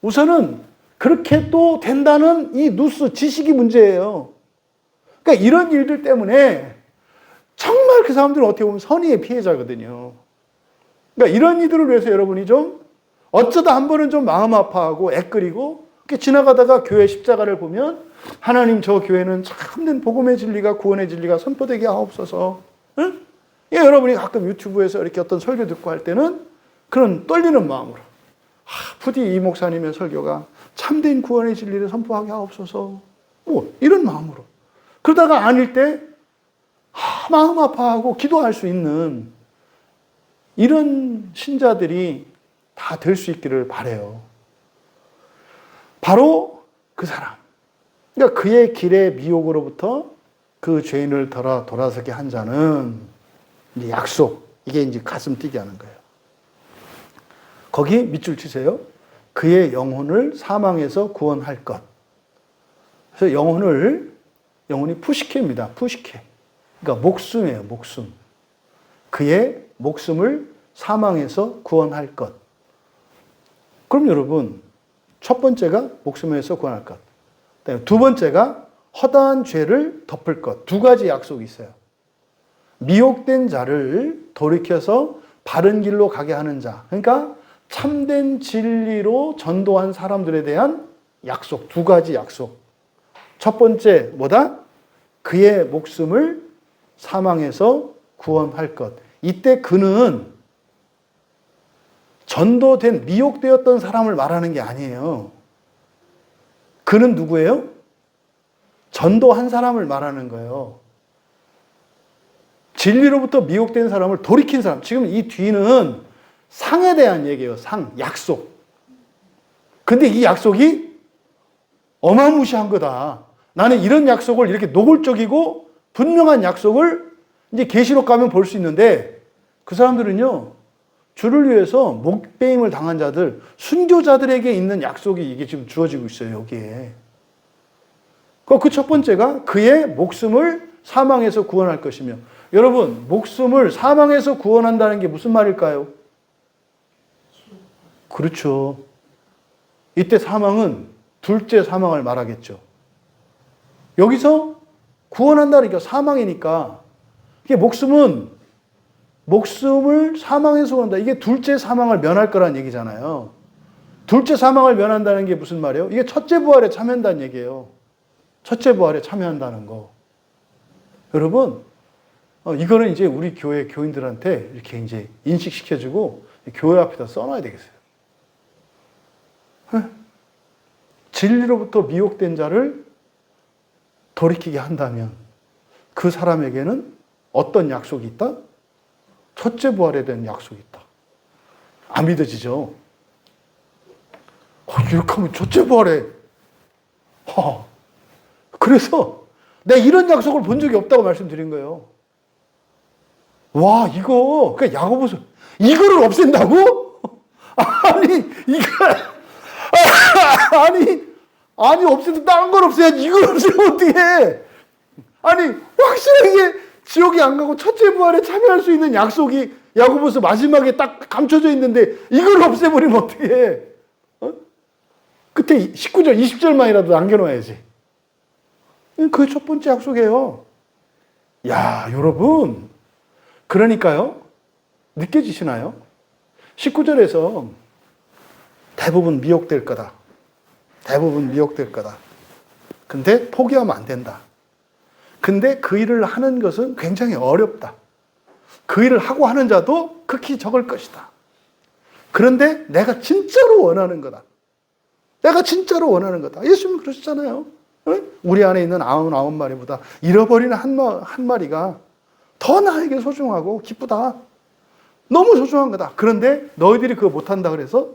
우선은 그렇게 또 된다는 이 누스, 지식이 문제예요. 그러니까 이런 일들 때문에 정말 그 사람들은 어떻게 보면 선의의 피해자거든요. 그러니까 이런 이들을 위해서 여러분이 좀 어쩌다 한 번은 좀 마음 아파하고 애끓이고 이렇게 지나가다가 교회 십자가를 보면 하나님 저 교회는 참된 복음의 진리가 구원의 진리가 선포되게 하옵소서. 응? 예, 여러분이 가끔 유튜브에서 이렇게 어떤 설교 듣고 할 때는 그런 떨리는 마음으로 부디 이 목사님의 설교가 참된 구원의 진리를 선포하게 하옵소서. 뭐 이런 마음으로. 그러다가 아닐 때 마음 아파하고 기도할 수 있는 이런 신자들이 다 될 수 있기를 바라요. 바로 그 사람. 그러니까 그의 길의 미혹으로부터 그 죄인을 돌아서게 한 자는 이제 약속. 이게 이제 가슴 뛰게 하는 거예요. 거기 밑줄 치세요. 그의 영혼을 사망에서 구원할 것. 그래서 영혼이 푸시케입니다. 푸시케. 그러니까 목숨이에요. 목숨. 그의 목숨을 사망에서 구원할 것. 그럼 여러분, 첫 번째가 목숨에서 구원할 것. 두 번째가 허다한 죄를 덮을 것. 두 가지 약속이 있어요. 미혹된 자를 돌이켜서 바른 길로 가게 하는 자. 그러니까 참된 진리로 전도한 사람들에 대한 약속. 두 가지 약속. 첫 번째 뭐다? 그의 목숨을 사망에서 구원할 것. 이때 그는 전도된 미혹되었던 사람을 말하는 게 아니에요. 그는 누구예요? 전도한 사람을 말하는 거예요. 진리로부터 미혹된 사람을 돌이킨 사람. 지금 이 뒤는 상에 대한 얘기예요. 상, 약속. 근데 이 약속이 어마무시한 거다. 나는 이런 약속을 이렇게 노골적이고 분명한 약속을 이제 계시록 가면 볼 수 있는데 그 사람들은요. 주를 위해서 목배임을 당한 자들, 순교자들에게 있는 약속이 이게 지금 주어지고 있어요. 여기에. 그 첫 번째가 그의 목숨을 사망에서 구원할 것이며 여러분 목숨을 사망에서 구원한다는 게 무슨 말일까요? 그렇죠. 이때 사망은 둘째 사망을 말하겠죠. 여기서 구원한다니까 사망이니까 이게 목숨을 사망에서 구한다. 이게 둘째 사망을 면할 거란 얘기잖아요. 둘째 사망을 면한다는 게 무슨 말이에요? 이게 첫째 부활에 참여한다는 얘기예요. 첫째 부활에 참여한다는 거. 여러분, 이거는 이제 우리 교회 교인들한테 이렇게 이제 인식시켜주고 교회 앞에다 써놔야 되겠어요. 진리로부터 미혹된 자를 돌이키게 한다면 그 사람에게는 어떤 약속이 있다? 첫째 부활에 대한 약속이 있다. 안 믿어지죠? 이렇게 하면 첫째 부활에 그래서 내가 이런 약속을 본 적이 없다고 말씀드린 거예요. 와, 이거 그러니까 야고보서 이거를 없앤다고? 아니 없애도 다른 걸 없애야지. 이걸 없애면 어떻게 해? 아니 확실하게 지옥에 안 가고 첫째 부활에 참여할 수 있는 약속이 야고보서 마지막에 딱 감춰져 있는데 이걸 없애버리면 어떻게 해? 끝에 19절, 20절만이라도 남겨놓아야지. 그게 첫 번째 약속이에요. 야, 여러분. 그러니까요. 느껴지시나요? 19절에서 대부분 미혹될 거다. 대부분 미혹될 거다. 근데 포기하면 안 된다. 근데 그 일을 하는 것은 굉장히 어렵다. 그 일을 하고 하는 자도 극히 적을 것이다. 그런데 내가 진짜로 원하는 거다. 내가 진짜로 원하는 거다. 예수님 그러셨잖아요. 우리 안에 있는 99마리보다 잃어버리는 한 마리가 더 나에게 소중하고 기쁘다. 너무 소중한 거다. 그런데 너희들이 그거 못한다 그래서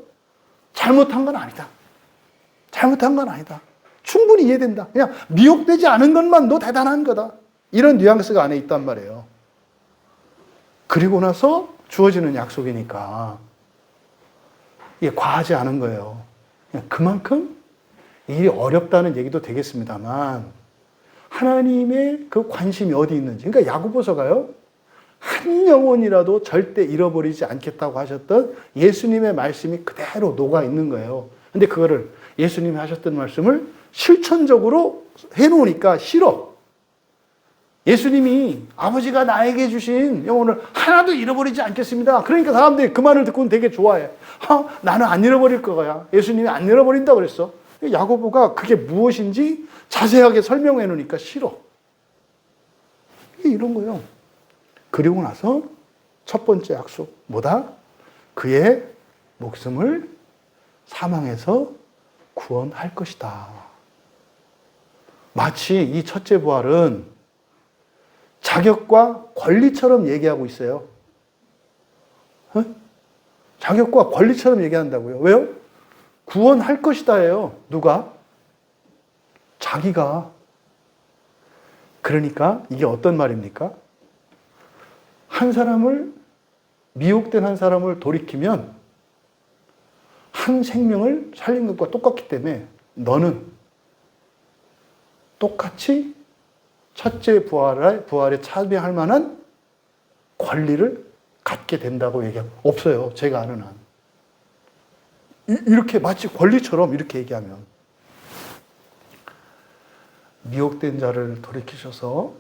잘못한 건 아니다. 잘못한 건 아니다. 충분히 이해된다. 그냥 미혹되지 않은 것만도 대단한 거다. 이런 뉘앙스가 안에 있단 말이에요. 그리고 나서 주어지는 약속이니까 이게 과하지 않은 거예요. 그만큼 일이 어렵다는 얘기도 되겠습니다만 하나님의 그 관심이 어디 있는지. 그러니까 야고보서가요. 한 영혼이라도 절대 잃어버리지 않겠다고 하셨던 예수님의 말씀이 그대로 녹아 있는 거예요. 근데 그거를 예수님이 하셨던 말씀을 실천적으로 해놓으니까 싫어. 예수님이 아버지가 나에게 주신 영혼을 하나도 잃어버리지 않겠습니다. 그러니까 사람들이 그 말을 듣고는 되게 좋아해. 나는 안 잃어버릴 거야. 예수님이 안 잃어버린다고 그랬어. 야고보가 그게 무엇인지 자세하게 설명해 놓으니까 싫어. 이게 이런 거예요. 그리고 나서 첫 번째 약속 뭐다? 그의 목숨을 사망에서 구원할 것이다. 마치 이 첫째 부활은 자격과 권리처럼 얘기하고 있어요. 자격과 권리처럼 얘기한다고요. 왜요? 구원할 것이다예요. 누가? 자기가. 그러니까 이게 어떤 말입니까? 한 사람을, 미혹된 한 사람을 돌이키면 한 생명을 살린 것과 똑같기 때문에 너는 똑같이 첫째 부활에 참여할 만한 권리를 갖게 된다고 얘기하고 없어요. 제가 아는 한. 이렇게 마치 권리처럼 이렇게 얘기하면 미혹된 자를 돌이키셔서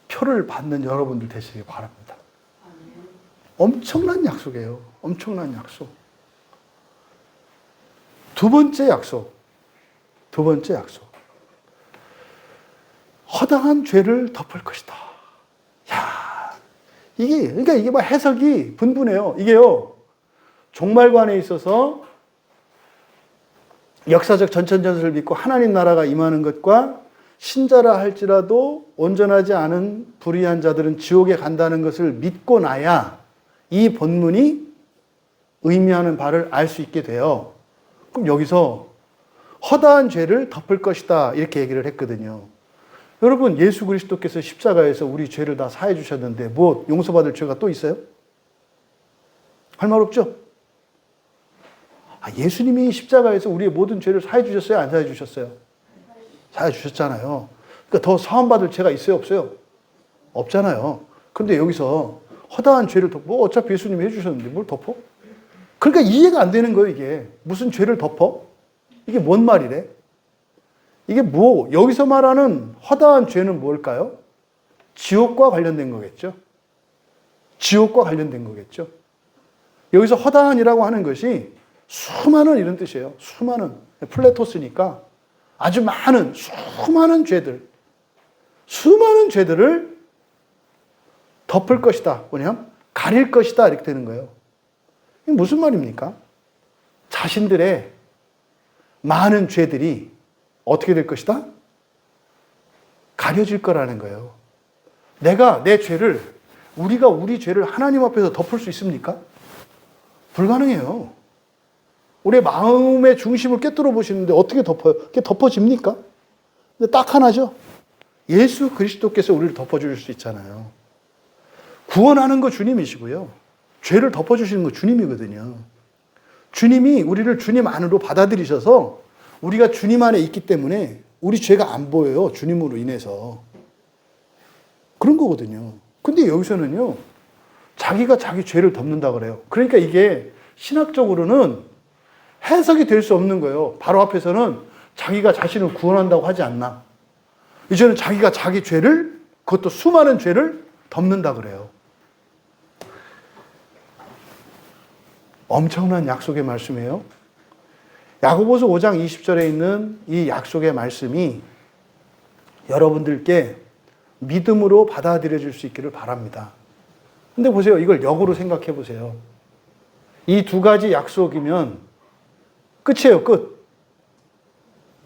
표를 받는 여러분들 되시기 바랍니다. 엄청난 약속이에요. 엄청난 약속. 두 번째 약속. 허다한 죄를 덮을 것이다. 야, 그러니까 이게 막 해석이 분분해요. 이게요, 종말관에 있어서 역사적 전천전설을 믿고 하나님 나라가 임하는 것과 신자라 할지라도 온전하지 않은 불의한 자들은 지옥에 간다는 것을 믿고 나야 이 본문이 의미하는 바를 알 수 있게 돼요. 그럼 여기서 허다한 죄를 덮을 것이다 이렇게 얘기를 했거든요. 여러분, 예수 그리스도께서 십자가에서 우리 죄를 다 사해 주셨는데 뭐 용서받을 죄가 또 있어요? 할 말 없죠? 예수님이 십자가에서 우리의 모든 죄를 사해 주셨어요? 안 사해 주셨어요? 사해 주셨잖아요. 그러니까 더 사함받을 죄가 있어요? 없어요? 없잖아요. 근데 여기서 허다한 죄를 덮어? 어차피 예수님이 해주셨는데 뭘 덮어? 그러니까 이해가 안 되는 거예요, 이게. 무슨 죄를 덮어? 이게 뭔 말이래? 이게 뭐, 여기서 말하는 허다한 죄는 뭘까요? 지옥과 관련된 거겠죠? 지옥과 관련된 거겠죠? 여기서 허다한이라고 하는 것이 수많은 이런 뜻이에요. 수많은. 플레토스니까 아주 많은, 수많은 죄들을 덮을 것이다. 뭐냐면 가릴 것이다. 이렇게 되는 거예요. 이게 무슨 말입니까? 자신들의 많은 죄들이 어떻게 될 것이다? 가려질 거라는 거예요. 내가 내 죄를, 우리가 우리 죄를 하나님 앞에서 덮을 수 있습니까? 불가능해요. 우리의 마음의 중심을 꿰뚫어 보시는데 어떻게 덮어요? 그게 덮어집니까? 근데 딱 하나죠. 예수 그리스도께서 우리를 덮어줄 수 있잖아요. 구원하는 거 주님이시고요. 죄를 덮어주시는 거 주님이거든요. 주님이 우리를 주님 안으로 받아들이셔서 우리가 주님 안에 있기 때문에 우리 죄가 안 보여요. 주님으로 인해서. 그런 거거든요. 근데 여기서는요, 자기가 자기 죄를 덮는다 그래요. 그러니까 이게 신학적으로는 해석이 될 수 없는 거예요. 바로 앞에서는 자기가 자신을 구원한다고 하지 않나? 이제는 자기가 자기 죄를, 그것도 수많은 죄를 덮는다 그래요. 엄청난 약속의 말씀이에요. 야고보서 5장 20절에 있는 이 약속의 말씀이 여러분들께 믿음으로 받아들여질 수 있기를 바랍니다. 근데 보세요. 이걸 역으로 생각해 보세요. 이 두 가지 약속이면 끝이에요. 끝.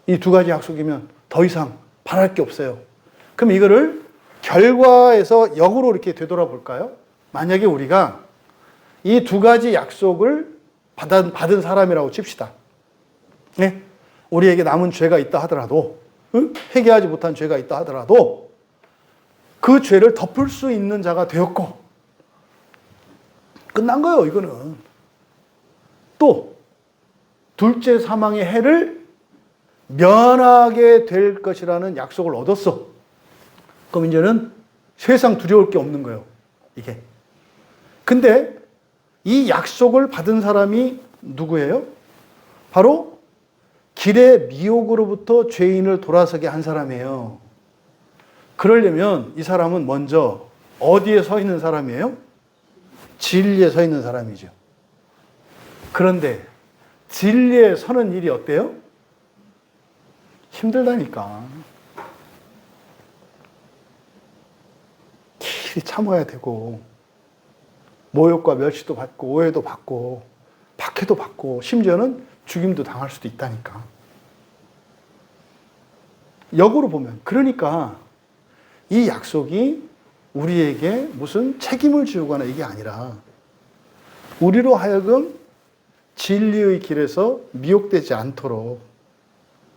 이 두 가지 약속이면 더 이상 바랄 게 없어요. 그럼 이거를 결과에서 역으로 이렇게 되돌아볼까요? 만약에 우리가 이 두 가지 약속을 받은 사람이라고 칩시다. 네? 우리에게 남은 죄가 있다 하더라도, 회개하지 못한 죄가 있다 하더라도 그 죄를 덮을 수 있는 자가 되었고, 끝난 거예요, 이거는. 또, 둘째 사망의 해를 면하게 될 것이라는 약속을 얻었어. 그럼 이제는 세상 두려울 게 없는 거예요, 이게. 근데 이 약속을 받은 사람이 누구예요? 바로 길의 미혹으로부터 죄인을 돌아서게 한 사람이에요. 그러려면 이 사람은 먼저 어디에 서 있는 사람이에요? 진리에 서 있는 사람이죠. 그런데 진리에 서는 일이 어때요? 힘들다니까. 길이 참아야 되고, 모욕과 멸시도 받고, 오해도 받고, 박해도 받고, 심지어는 죽임도 당할 수도 있다니까. 역으로 보면, 그러니까 이 약속이 우리에게 무슨 책임을 지우거나 이게 아니라 우리로 하여금 진리의 길에서 미혹되지 않도록.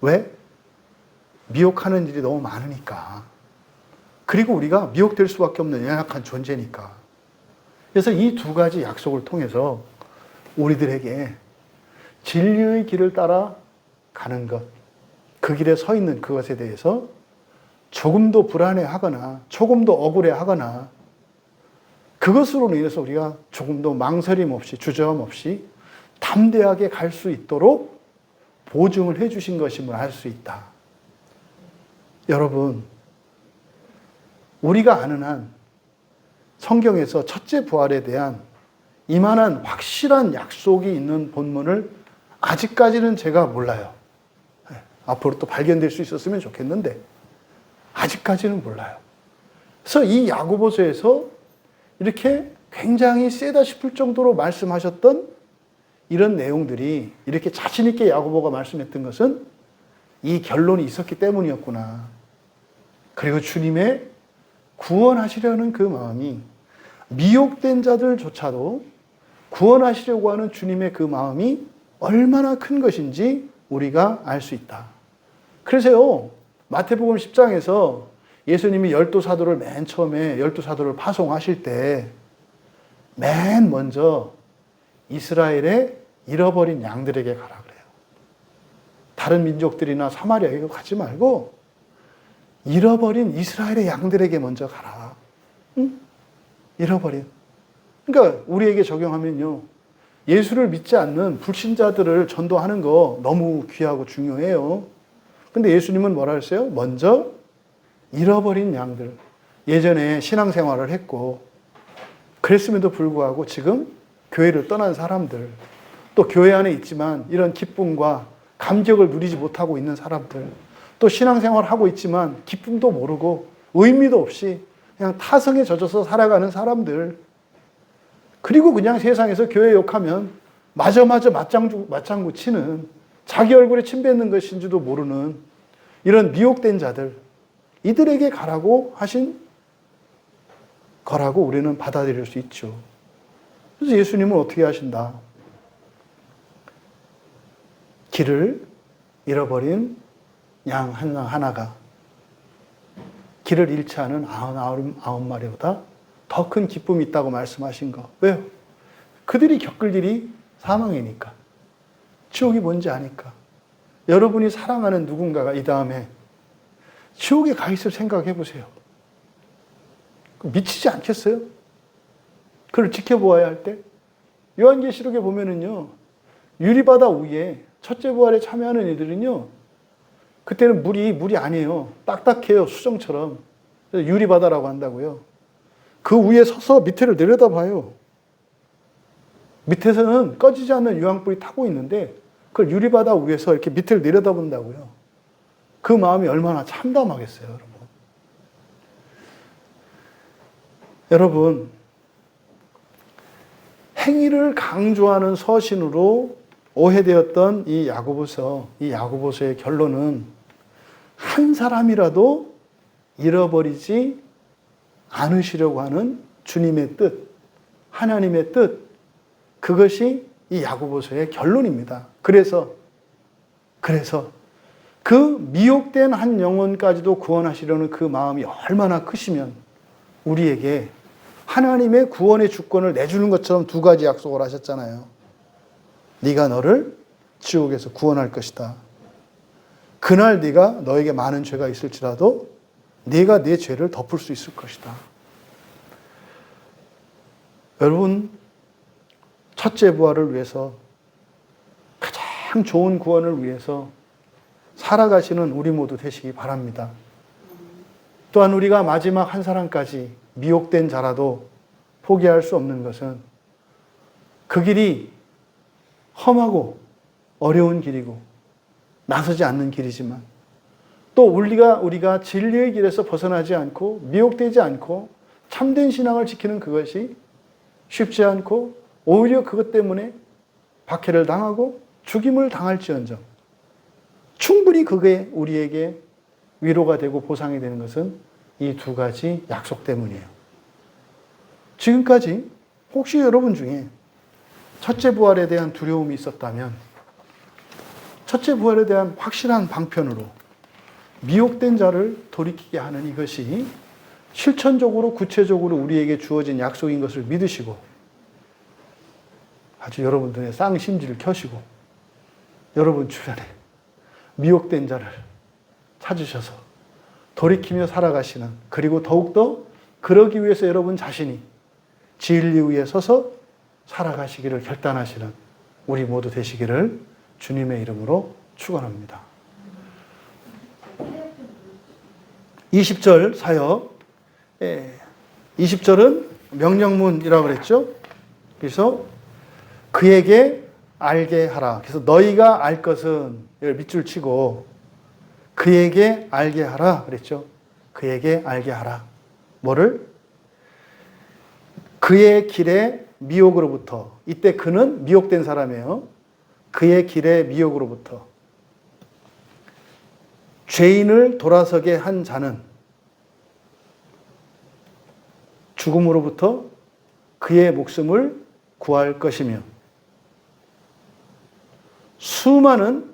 왜? 미혹하는 일이 너무 많으니까. 그리고 우리가 미혹될 수밖에 없는 연약한 존재니까. 그래서 이 두 가지 약속을 통해서 우리들에게 진리의 길을 따라 가는 것, 그 길에 서 있는 그것에 대해서 조금도 불안해하거나 조금도 억울해하거나 그것으로 인해서 우리가 조금도 망설임 없이 주저함 없이 담대하게 갈 수 있도록 보증을 해주신 것임을 알 수 있다. 여러분, 우리가 아는 한 성경에서 첫째 부활에 대한 이만한 확실한 약속이 있는 본문을 아직까지는 제가 몰라요. 앞으로 또 발견될 수 있었으면 좋겠는데 아직까지는 몰라요. 그래서 이 야고보서에서 이렇게 굉장히 세다 싶을 정도로 말씀하셨던 이런 내용들이 이렇게 자신 있게 야고보가 말씀했던 것은 이 결론이 있었기 때문이었구나. 그리고 주님의 구원하시려는 그 마음이 미혹된 자들조차도 구원하시려고 하는 주님의 그 마음이 얼마나 큰 것인지 우리가 알 수 있다. 그래서요, 마태복음 10장에서 예수님이 12사도를 맨 처음에 12사도를 파송하실 때 맨 먼저 이스라엘의 잃어버린 양들에게 가라 그래요. 다른 민족들이나 사마리아에 가지 말고 잃어버린 이스라엘의 양들에게 먼저 가라. 응? 잃어버린. 그러니까 우리에게 적용하면요, 예수를 믿지 않는 불신자들을 전도하는 거 너무 귀하고 중요해요. 근데 예수님은 뭐라 했어요? 먼저 잃어버린 양들. 예전에 신앙생활을 했고 그랬음에도 불구하고 지금 교회를 떠난 사람들, 또 교회 안에 있지만 이런 기쁨과 감격을 누리지 못하고 있는 사람들, 또 신앙생활을 하고 있지만 기쁨도 모르고 의미도 없이 그냥 타성에 젖어서 살아가는 사람들, 그리고 그냥 세상에서 교회 욕하면 마저 맞장구 치는, 자기 얼굴에 침 뱉는 것인지도 모르는 이런 미혹된 자들, 이들에게 가라고 하신 거라고 우리는 받아들일 수 있죠. 그래서 예수님은 어떻게 하신다? 길을 잃어버린 양 하나가 길을 잃지 않은 99마리보다 더 큰 기쁨이 있다고 말씀하신 거. 왜요? 그들이 겪을 일이 사망이니까. 지옥이 뭔지 아니까. 여러분이 사랑하는 누군가가 이 다음에 지옥에 가 있을 생각해 보세요. 미치지 않겠어요? 그걸 지켜보아야 할 때. 요한계시록에 보면은요, 유리바다 위에 첫째 부활에 참여하는 이들은요, 그때는 물이 아니에요. 딱딱해요. 수정처럼. 그래서 유리바다라고 한다고요. 그 위에 서서 밑에를 내려다봐요. 밑에서는 꺼지지 않는 유황불이 타고 있는데 그걸 유리바다 위에서 이렇게 밑을 내려다본다고요. 그 마음이 얼마나 참담하겠어요, 여러분. 여러분, 행위를 강조하는 서신으로 오해되었던 이 야고보서의 결론은 한 사람이라도 잃어버리지 않으시려고 하는 주님의 뜻, 하나님의 뜻, 그것이 이 야고보서의 결론입니다. 그래서 그 미혹된 한 영혼까지도 구원하시려는 그 마음이 얼마나 크시면 우리에게 하나님의 구원의 주권을 내주는 것처럼 두 가지 약속을 하셨잖아요. 네가 너를 지옥에서 구원할 것이다. 그날 네가 너에게 많은 죄가 있을지라도 네가 네 죄를 덮을 수 있을 것이다. 여러분, 첫째 부활을 위해서 가장 좋은 구원을 위해서 살아가시는 우리 모두 되시기 바랍니다. 또한 우리가 마지막 한 사람까지 미혹된 자라도 포기할 수 없는 것은 그 길이 험하고 어려운 길이고 나서지 않는 길이지만 또 우리가 진리의 길에서 벗어나지 않고 미혹되지 않고 참된 신앙을 지키는 그것이 쉽지 않고 오히려 그것 때문에 박해를 당하고 죽임을 당할지언정 충분히 그게 우리에게 위로가 되고 보상이 되는 것은 이 두 가지 약속 때문이에요. 지금까지 혹시 여러분 중에 첫째 부활에 대한 두려움이 있었다면 첫째 부활에 대한 확실한 방편으로 미혹된 자를 돌이키게 하는 이것이 실천적으로 구체적으로 우리에게 주어진 약속인 것을 믿으시고 아주 여러분들의 쌍심지를 켜시고 여러분 주변에 미혹된 자를 찾으셔서 돌이키며 살아가시는, 그리고 더욱더 그러기 위해서 여러분 자신이 진리 위에 서서 살아가시기를 결단하시는 우리 모두 되시기를 주님의 이름으로 축원합니다. 20절 사역, 20절은 명령문이라고 그랬죠. 그래서 그에게 알게 하라. 그래서 너희가 알 것은 밑줄 치고 그에게 알게 하라 그랬죠. 그에게 알게 하라. 뭐를? 그의 길의 미혹으로부터. 이때 그는 미혹된 사람이에요. 그의 길의 미혹으로부터. 죄인을 돌아서게 한 자는 죽음으로부터 그의 목숨을 구할 것이며 수많은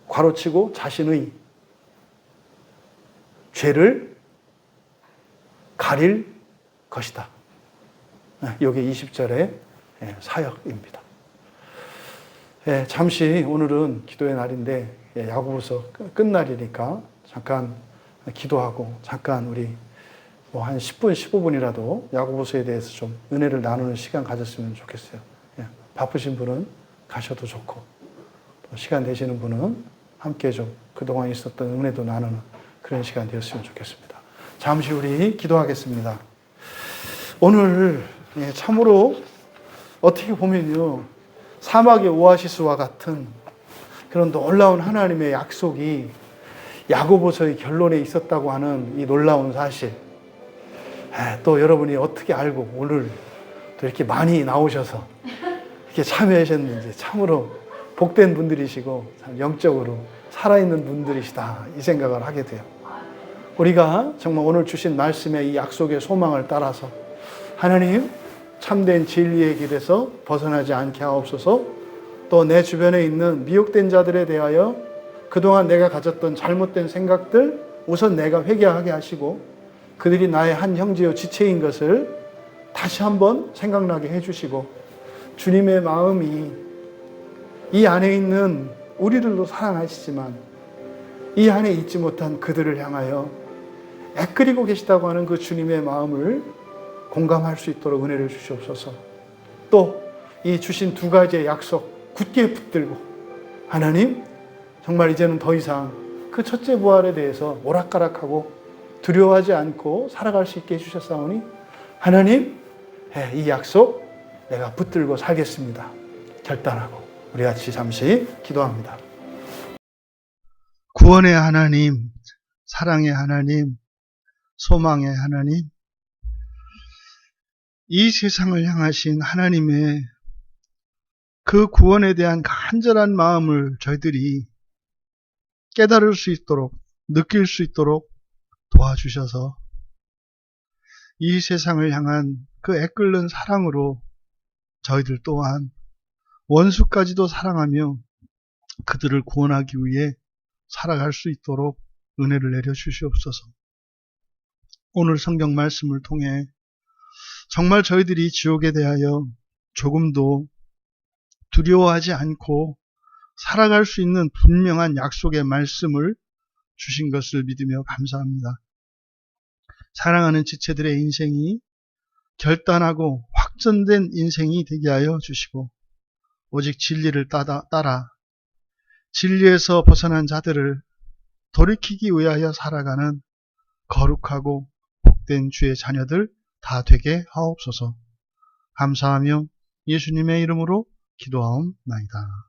괄호치고 자신의 죄를 가릴 것이다. 이게 20절의 사역입니다. 잠시 오늘은 기도의 날인데 야고보서 끝날이니까 잠깐 기도하고 잠깐 우리 한 10분, 15분이라도 야고보서에 대해서 좀 은혜를 나누는 시간 가졌으면 좋겠어요. 바쁘신 분은 가셔도 좋고 시간 되시는 분은 함께 좀 그동안 있었던 은혜도 나누는 그런 시간 되었으면 좋겠습니다. 잠시 우리 기도하겠습니다. 오늘 참으로 어떻게 보면요, 사막의 오아시스와 같은 그런 놀라운 하나님의 약속이 야고보서의 결론에 있었다고 하는 이 놀라운 사실, 또 여러분이 어떻게 알고 오늘 또 이렇게 많이 나오셔서 이렇게 참여하셨는지 참으로 복된 분들이시고 참 영적으로 살아있는 분들이시다 이 생각을 하게 돼요. 우리가 정말 오늘 주신 말씀의 이 약속의 소망을 따라서 하나님 참된 진리의 길에서 벗어나지 않게 하옵소서. 또 내 주변에 있는 미혹된 자들에 대하여 그동안 내가 가졌던 잘못된 생각들 우선 내가 회개하게 하시고 그들이 나의 한 형제요 지체인 것을 다시 한번 생각나게 해주시고 주님의 마음이 이 안에 있는 우리들도 사랑하시지만 이 안에 있지 못한 그들을 향하여 애끓이고 계시다고 하는 그 주님의 마음을 공감할 수 있도록 은혜를 주시옵소서. 또 이 주신 두 가지의 약속 굳게 붙들고 하나님 정말 이제는 더 이상 그 첫째 부활에 대해서 오락가락하고 두려워하지 않고 살아갈 수 있게 해주셨사오니 하나님, 이 약속 내가 붙들고 살겠습니다. 결단하고 우리 같이 잠시 기도합니다. 구원의 하나님, 사랑의 하나님, 소망의 하나님, 이 세상을 향하신 하나님의 그 구원에 대한 간절한 마음을 저희들이 깨달을 수 있도록, 느낄 수 있도록 도와주셔서 이 세상을 향한 그 애끓는 사랑으로 저희들 또한 원수까지도 사랑하며 그들을 구원하기 위해 살아갈 수 있도록 은혜를 내려주시옵소서. 오늘 성경 말씀을 통해 정말 저희들이 지옥에 대하여 조금도 두려워하지 않고 살아갈 수 있는 분명한 약속의 말씀을 주신 것을 믿으며 감사합니다. 사랑하는 지체들의 인생이 결단하고 확전된 인생이 되게 하여 주시고 오직 진리를 따라 진리에서 벗어난 자들을 돌이키기 위하여 살아가는 거룩하고 복된 주의 자녀들 다 되게 하옵소서. 감사하며 예수님의 이름으로 기도하옵나이다.